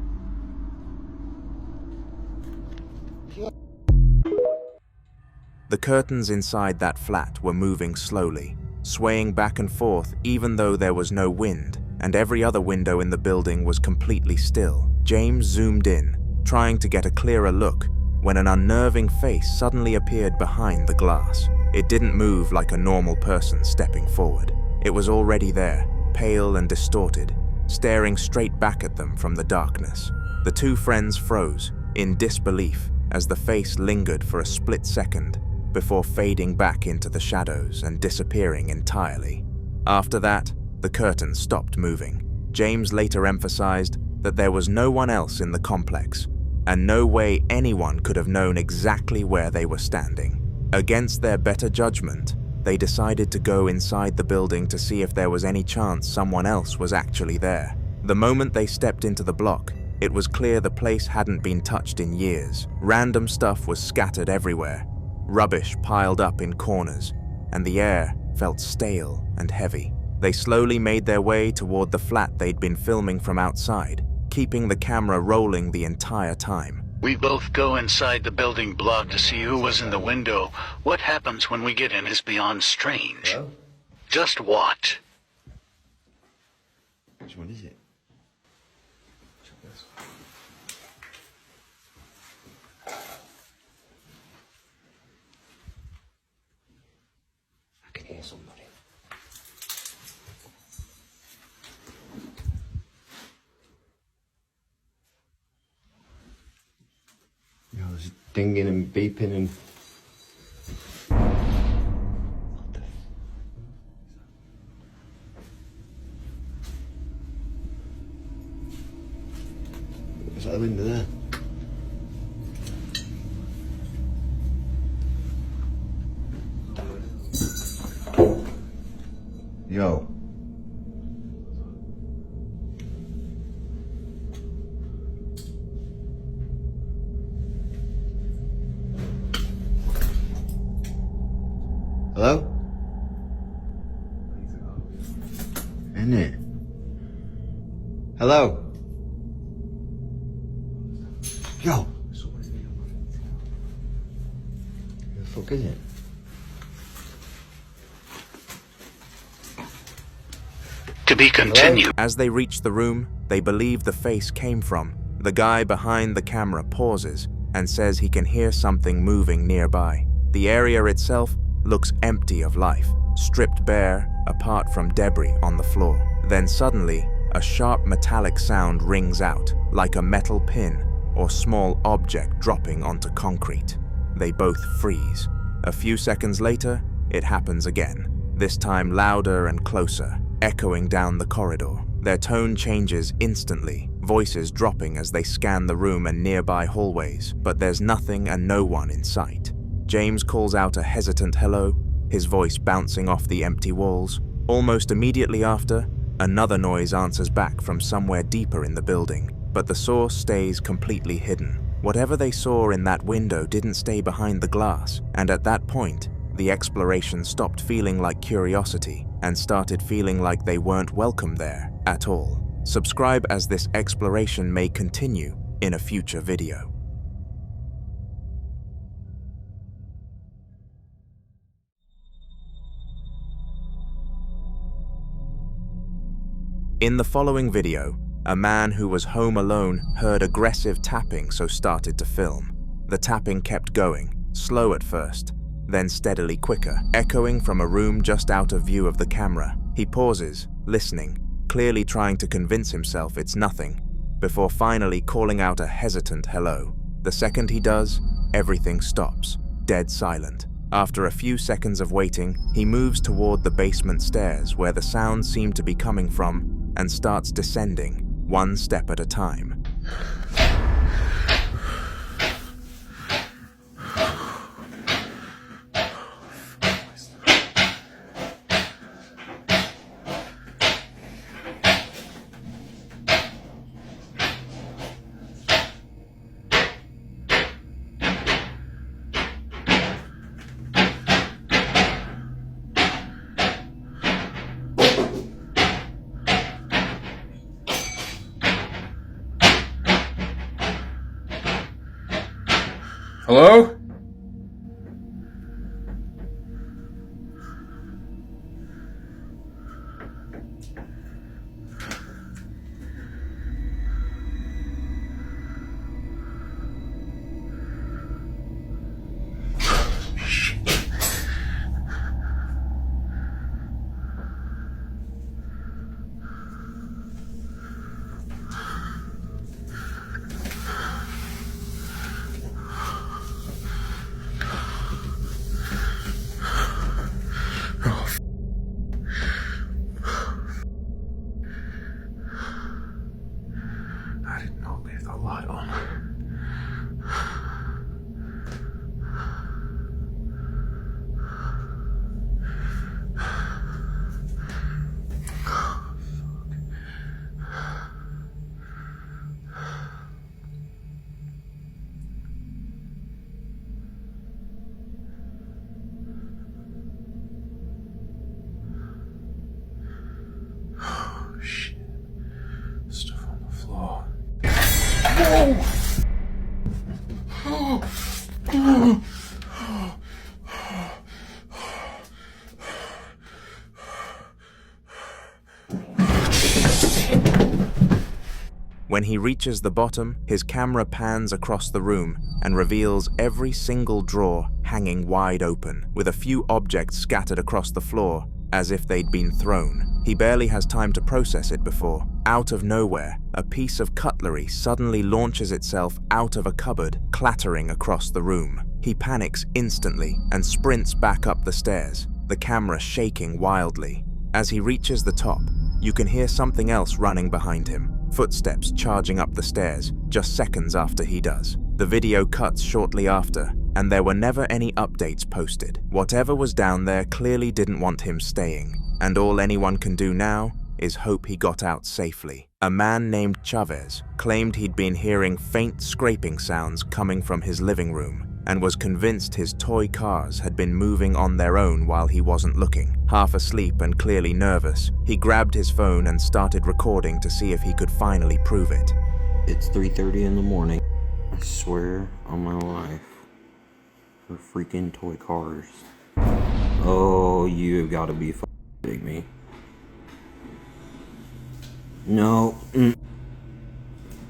The curtains inside that flat were moving slowly, swaying back and forth even though there was no wind, and every other window in the building was completely still. James zoomed in, trying to get a clearer look, when an unnerving face suddenly appeared behind the glass. It didn't move like a normal person stepping forward. It was already there, pale and distorted, staring straight back at them from the darkness. The two friends froze, in disbelief, as the face lingered for a split second, before fading back into the shadows and disappearing entirely. After that, the curtain stopped moving. James later emphasized that there was no one else in the complex, and no way anyone could have known exactly where they were standing. Against their better judgment, they decided to go inside the building to see if there was any chance someone else was actually there. The moment they stepped into the block, it was clear the place hadn't been touched in years. Random stuff was scattered everywhere, rubbish piled up in corners, and the air felt stale and heavy. They slowly made their way toward the flat they'd been filming from outside, keeping the camera rolling the entire time. We both go inside the building block to see who was in the window. What happens when we get in is beyond strange. Hello? Just what? Which one is it? Check this. I can hear somebody. You know, there's dinging and beeping and... What the... Is that a window there? Yo. Hello? Isn't it? Hello? Yo! Who the fuck is it? To be continued. As they reach the room they believe the face came from, the guy behind the camera pauses and says he can hear something moving nearby. The area itself looks empty of life, stripped bare apart from debris on the floor. Then suddenly, a sharp metallic sound rings out, like a metal pin or small object dropping onto concrete. They both freeze. A few seconds later, it happens again, this time louder and closer, echoing down the corridor. Their tone changes instantly, voices dropping as they scan the room and nearby hallways, but there's nothing and no one in sight. James calls out a hesitant hello, his voice bouncing off the empty walls. Almost immediately after, another noise answers back from somewhere deeper in the building, but the source stays completely hidden. Whatever they saw in that window didn't stay behind the glass, and at that point, the exploration stopped feeling like curiosity and started feeling like they weren't welcome there at all. Subscribe as this exploration may continue in a future video. In the following video, a man who was home alone heard aggressive tapping, so started to film. The tapping kept going, slow at first, then steadily quicker, echoing from a room just out of view of the camera. He pauses, listening, clearly trying to convince himself it's nothing, before finally calling out a hesitant hello. The second he does, everything stops, dead silent. After a few seconds of waiting, he moves toward the basement stairs where the sounds seem to be coming from and starts descending, one step at a time. Hello? I did not leave the light on. Oh shit. Stuff on the floor. Whoa! When he reaches the bottom, his camera pans across the room and reveals every single drawer hanging wide open, with a few objects scattered across the floor as if they'd been thrown. He barely has time to process it before, out of nowhere, a piece of cutlery suddenly launches itself out of a cupboard, clattering across the room. He panics instantly and sprints back up the stairs, the camera shaking wildly. As he reaches the top, you can hear something else running behind him, footsteps charging up the stairs just seconds after he does. The video cuts shortly after, and there were never any updates posted. Whatever was down there clearly didn't want him staying, and all anyone can do now is hope he got out safely. A man named Chavez claimed he'd been hearing faint scraping sounds coming from his living room, and was convinced his toy cars had been moving on their own while he wasn't looking. Half asleep and clearly nervous, he grabbed his phone and started recording to see if he could finally prove it. It's 3:30 in the morning. I swear on my life. For freaking toy cars. Oh, you have got to be f***ing me. No.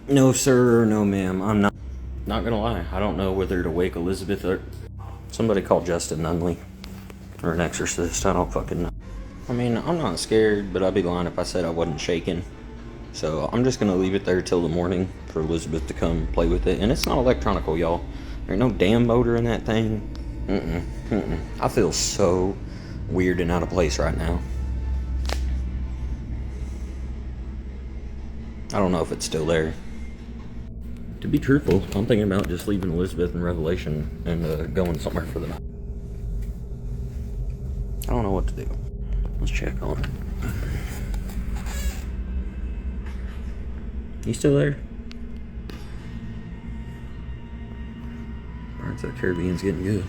No, sir. No, ma'am. I'm not. Not gonna lie. I don't know whether to wake Elizabeth or... Somebody call Justin Nunley. Or an exorcist. I don't fucking know. I mean, I'm not scared, but I'd be lying if I said I wasn't shaking. So I'm just gonna leave it there till the morning for Elizabeth to come play with it. And it's not electronical, y'all. There ain't no damn motor in that thing. I feel so weird and out of place right now. I don't know if it's still there. To be truthful, I'm thinking about just leaving Elizabeth in Revelation and going somewhere for the night. I don't know what to do. Let's check on it. You still there? Pirates of the Caribbean's getting good.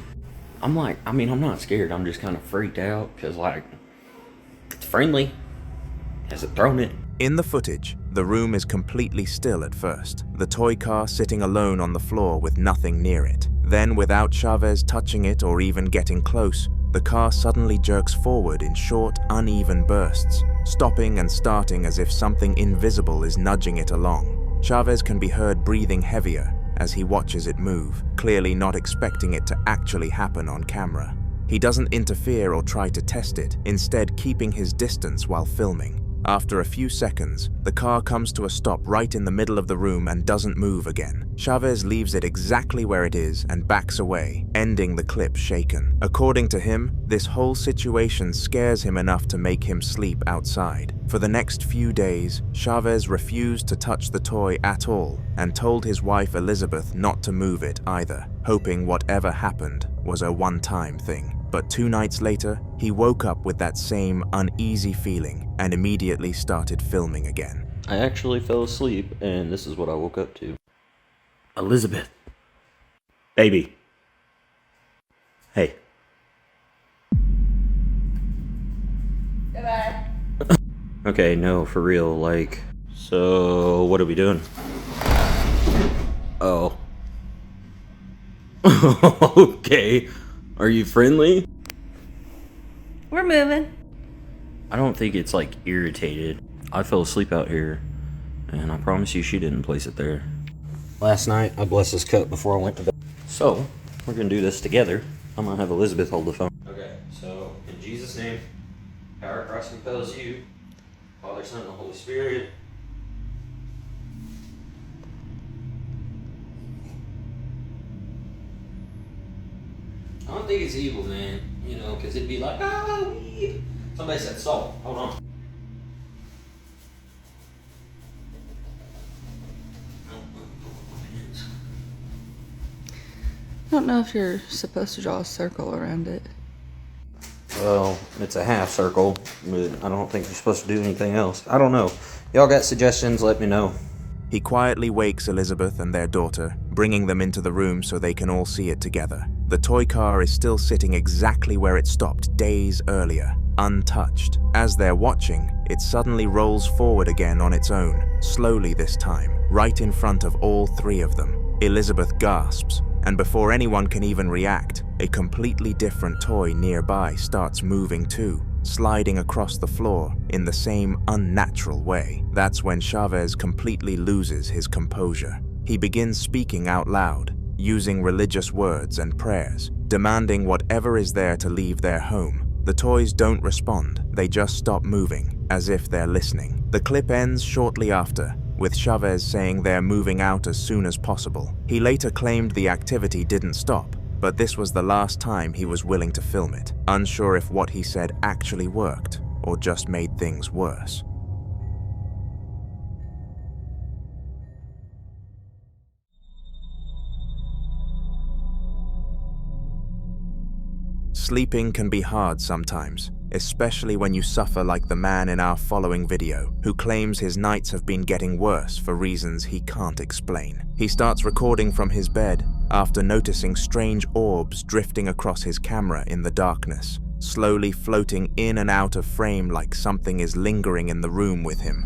I'm not scared. I'm just kind of freaked out because, like, it's friendly. Has it thrown it? In the footage, the room is completely still at first, the toy car sitting alone on the floor with nothing near it. Then, without Chavez touching it or even getting close, the car suddenly jerks forward in short, uneven bursts, stopping and starting as if something invisible is nudging it along. Chavez can be heard breathing heavier as he watches it move, clearly not expecting it to actually happen on camera. He doesn't interfere or try to test it, instead keeping his distance while filming. After a few seconds, the car comes to a stop right in the middle of the room and doesn't move again. Chavez leaves it exactly where it is and backs away, ending the clip shaken. According to him, this whole situation scares him enough to make him sleep outside. For the next few days, Chavez refused to touch the toy at all and told his wife Elizabeth not to move it either, hoping whatever happened was a one-time thing. But 2 nights later, he woke up with that same uneasy feeling and immediately started filming again. I actually fell asleep, and this is what I woke up to. Elizabeth. Baby. Hey. Goodbye. Okay, no, for real, like... So, what are we doing? Oh. Okay. Are you friendly? We're moving. I don't think it's like irritated. I fell asleep out here, and I promise you she didn't place it there. Last night, I blessed this cup before I went to bed. So, we're gonna do this together. I'm gonna have Elizabeth hold the phone. Okay, so, in Jesus' name, power of Christ compels you, Father, Son, and the Holy Spirit. I don't think it's evil, man. You know, because it'd be like, oh, somebody said salt. Hold on. I don't know if you're supposed to draw a circle around it. Well, it's a half circle, but I don't think you're supposed to do anything else. I don't know. Y'all got suggestions, let me know. He quietly wakes Elizabeth and their daughter, bringing them into the room so they can all see it together. The toy car is still sitting exactly where it stopped days earlier, untouched. As they're watching, it suddenly rolls forward again on its own, slowly this time, right in front of all three of them. Elizabeth gasps, and before anyone can even react, a completely different toy nearby starts moving too, sliding across the floor in the same unnatural way. That's when Chavez completely loses his composure. He begins speaking out loud, using religious words and prayers, demanding whatever is there to leave their home. The toys don't respond, they just stop moving, as if they're listening. The clip ends shortly after, with Chavez saying they're moving out as soon as possible. He later claimed the activity didn't stop, but this was the last time he was willing to film it, unsure if what he said actually worked, or just made things worse. Sleeping can be hard sometimes, especially when you suffer like the man in our following video, who claims his nights have been getting worse for reasons he can't explain. He starts recording from his bed after noticing strange orbs drifting across his camera in the darkness, slowly floating in and out of frame like something is lingering in the room with him.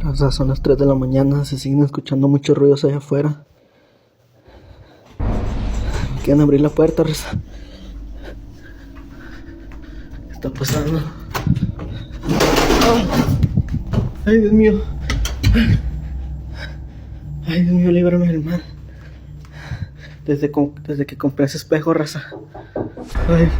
Raza, son las 3 de la mañana, se siguen escuchando muchos ruidos allá afuera. Quieren abrir la puerta, Raza. ¿Qué está pasando? Oh. Ay, Dios mío. Ay, Dios mío, líbrame del mal. Desde que compré ese espejo, Raza. Ay.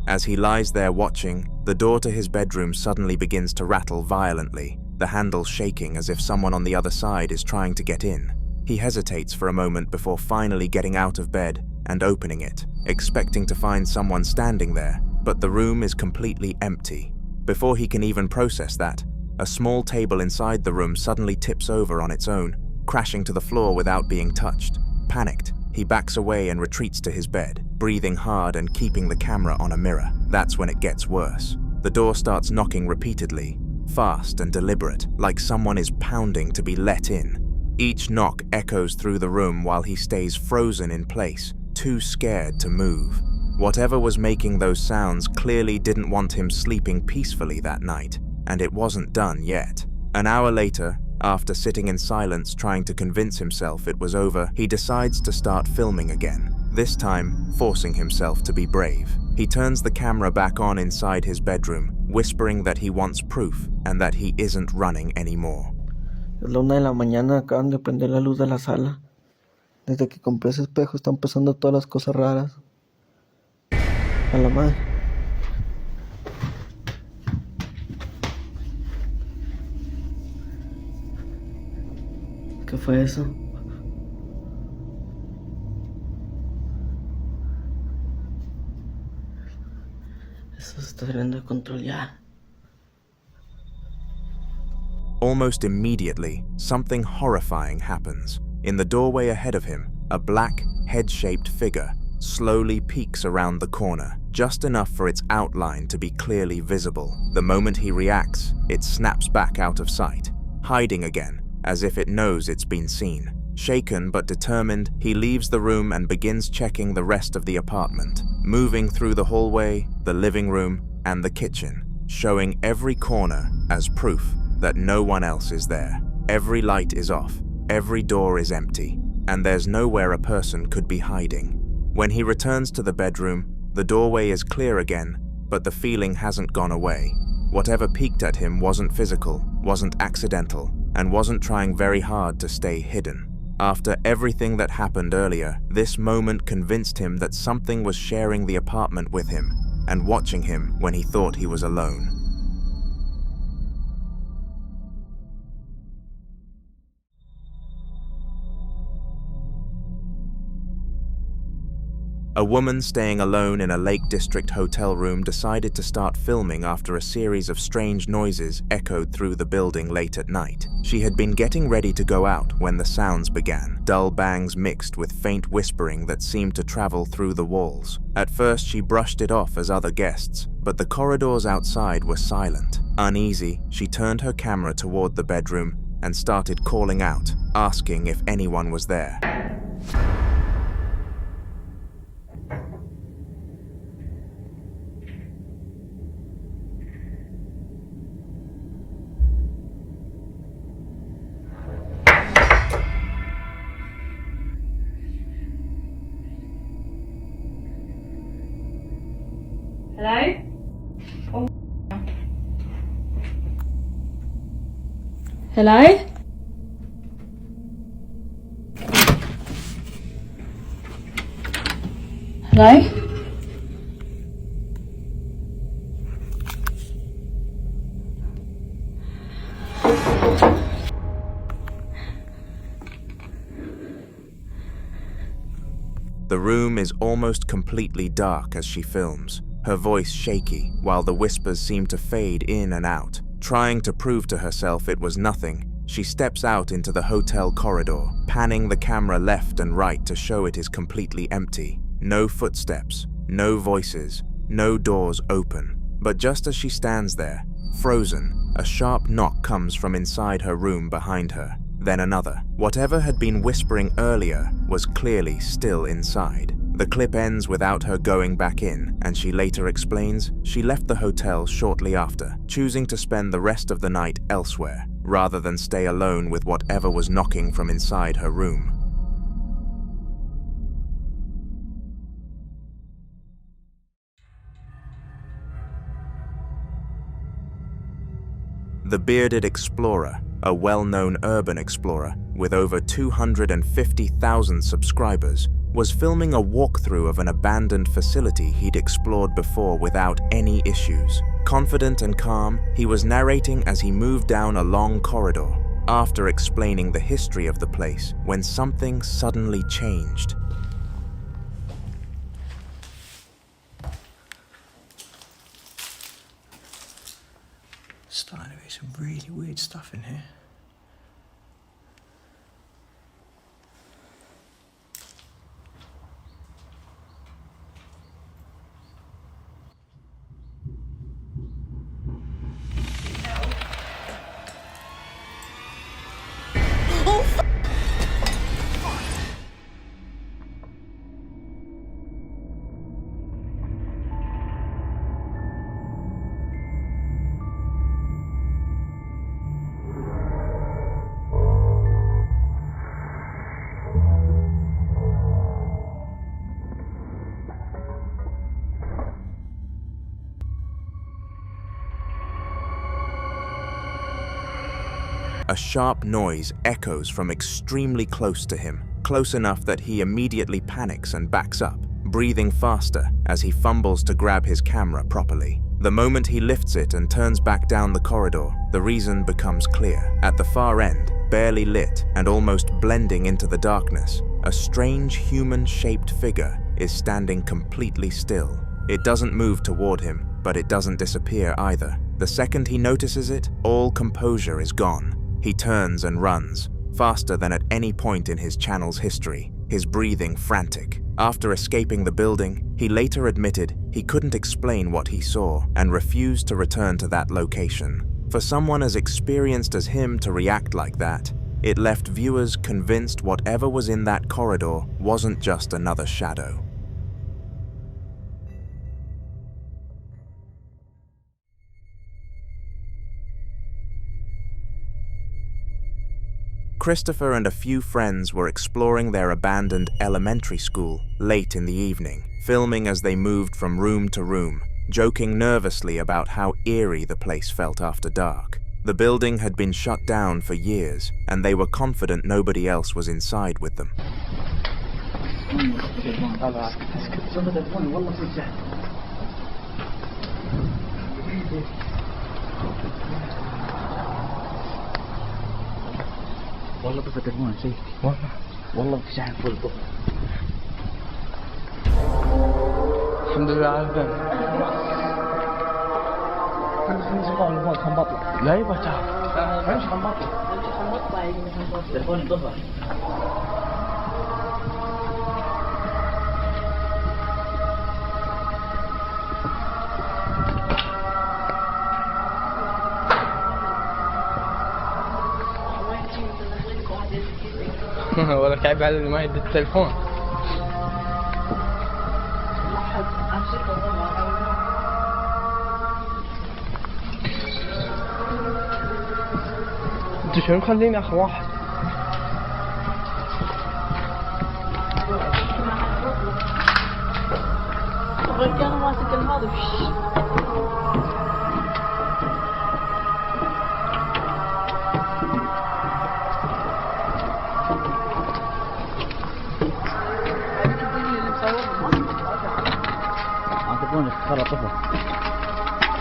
As he lies there watching, the door to his bedroom suddenly begins to rattle violently, the handle shaking as if someone on the other side is trying to get in. He hesitates for a moment before finally getting out of bed and opening it, expecting to find someone standing there, but the room is completely empty. Before he can even process that, a small table inside the room suddenly tips over on its own, crashing to the floor without being touched. Panicked, he backs away and retreats to his bed, breathing hard and keeping the camera on a mirror. That's when it gets worse. The door starts knocking repeatedly, fast and deliberate, like someone is pounding to be let in. Each knock echoes through the room while he stays frozen in place, too scared to move. Whatever was making those sounds clearly didn't want him sleeping peacefully that night, and it wasn't done yet. An hour later, after sitting in silence trying to convince himself it was over, he decides to start filming again, this time forcing himself to be brave. He turns the camera back on inside his bedroom, whispering that he wants proof and that he isn't running anymore. Es la 1 de la mañana, acaban de prender la luz de la sala. Desde que compré ese espejo están pasando todas las cosas raras. A la madre. ¿Qué fue eso? Eso se está saliendo de control ya. Almost immediately, something horrifying happens. In the doorway ahead of him, a black, head-shaped figure slowly peeks around the corner, just enough for its outline to be clearly visible. The moment he reacts, it snaps back out of sight, hiding again, as if it knows it's been seen. Shaken but determined, he leaves the room and begins checking the rest of the apartment, moving through the hallway, the living room, and the kitchen, showing every corner as proof that no one else is there. Every light is off, every door is empty, and there's nowhere a person could be hiding. When he returns to the bedroom, the doorway is clear again, but the feeling hasn't gone away. Whatever peeked at him wasn't physical, wasn't accidental, and wasn't trying very hard to stay hidden. After everything that happened earlier, this moment convinced him that something was sharing the apartment with him and watching him when he thought he was alone. A woman staying alone in a Lake District hotel room decided to start filming after a series of strange noises echoed through the building late at night. She had been getting ready to go out when the sounds began, dull bangs mixed with faint whispering that seemed to travel through the walls. At first she brushed it off as other guests, but the corridors outside were silent. Uneasy, she turned her camera toward the bedroom and started calling out, asking if anyone was there. Hello? Oh. Hello? Hello? The room is almost completely dark as she films, her voice shaky, while the whispers seem to fade in and out. Trying to prove to herself it was nothing, she steps out into the hotel corridor, panning the camera left and right to show it is completely empty. No footsteps, no voices, no doors open. But just as she stands there, frozen, a sharp knock comes from inside her room behind her. Then another. Whatever had been whispering earlier was clearly still inside. The clip ends without her going back in, and she later explains she left the hotel shortly after, choosing to spend the rest of the night elsewhere, rather than stay alone with whatever was knocking from inside her room. The Bearded Explorer, a well-known urban explorer with over 250,000 subscribers, was filming a walkthrough of an abandoned facility he'd explored before without any issues. Confident and calm, he was narrating as he moved down a long corridor, after explaining the history of the place, when something suddenly changed. Starting to be some really weird stuff in here. A sharp noise echoes from extremely close to him, close enough that he immediately panics and backs up, breathing faster as he fumbles to grab his camera properly. The moment he lifts it and turns back down the corridor, the reason becomes clear. At the far end, barely lit and almost blending into the darkness, a strange human-shaped figure is standing completely still. It doesn't move toward him, but it doesn't disappear either. The second he notices it, all composure is gone. He turns and runs, faster than at any point in his channel's history, his breathing frantic. After escaping the building, he later admitted he couldn't explain what he saw and refused to return to that location. For someone as experienced as him to react like that, it left viewers convinced whatever was in that corridor wasn't just another shadow. Christopher and a few friends were exploring their abandoned elementary school late in the evening, filming as they moved from room to room, joking nervously about how eerie the place felt after dark. The building had been shut down for years, and they were confident nobody else was inside with them. والله طفى تلفون شيء والله شاحن فل طفى الحمد لله على الباب لا يبغى تعال مش خنبطه تلفوني طفى ولا كعب على اللي ما يدي التلفون. انتوا شو مخليني اخر واحد؟ الرجال ماسك هذا.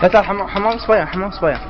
لا تعال حمام صبيان حمام صبيان.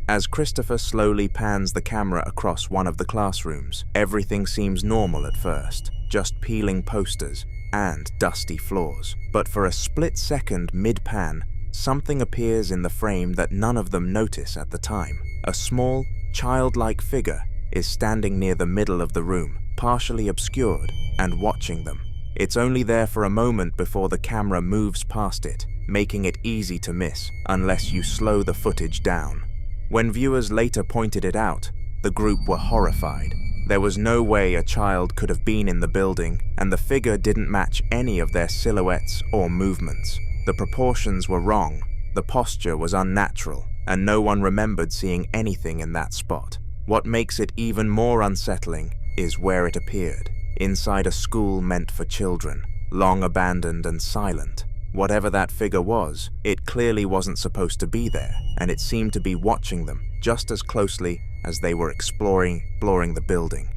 As Christopher slowly pans the camera across one of the classrooms, everything seems normal at first, just peeling posters and dusty floors. But for a split second mid-pan, something appears in the frame that none of them notice at the time. A small, childlike figure is standing near the middle of the room, partially obscured, and watching them. It's only there for a moment before the camera moves past it, making it easy to miss, unless you slow the footage down. When viewers later pointed it out, the group were horrified. There was no way a child could have been in the building, and the figure didn't match any of their silhouettes or movements. The proportions were wrong, the posture was unnatural, and no one remembered seeing anything in that spot. What makes it even more unsettling is where it appeared, inside a school meant for children, long abandoned and silent. Whatever that figure was, it clearly wasn't supposed to be there, and it seemed to be watching them just as closely as they were exploring the building.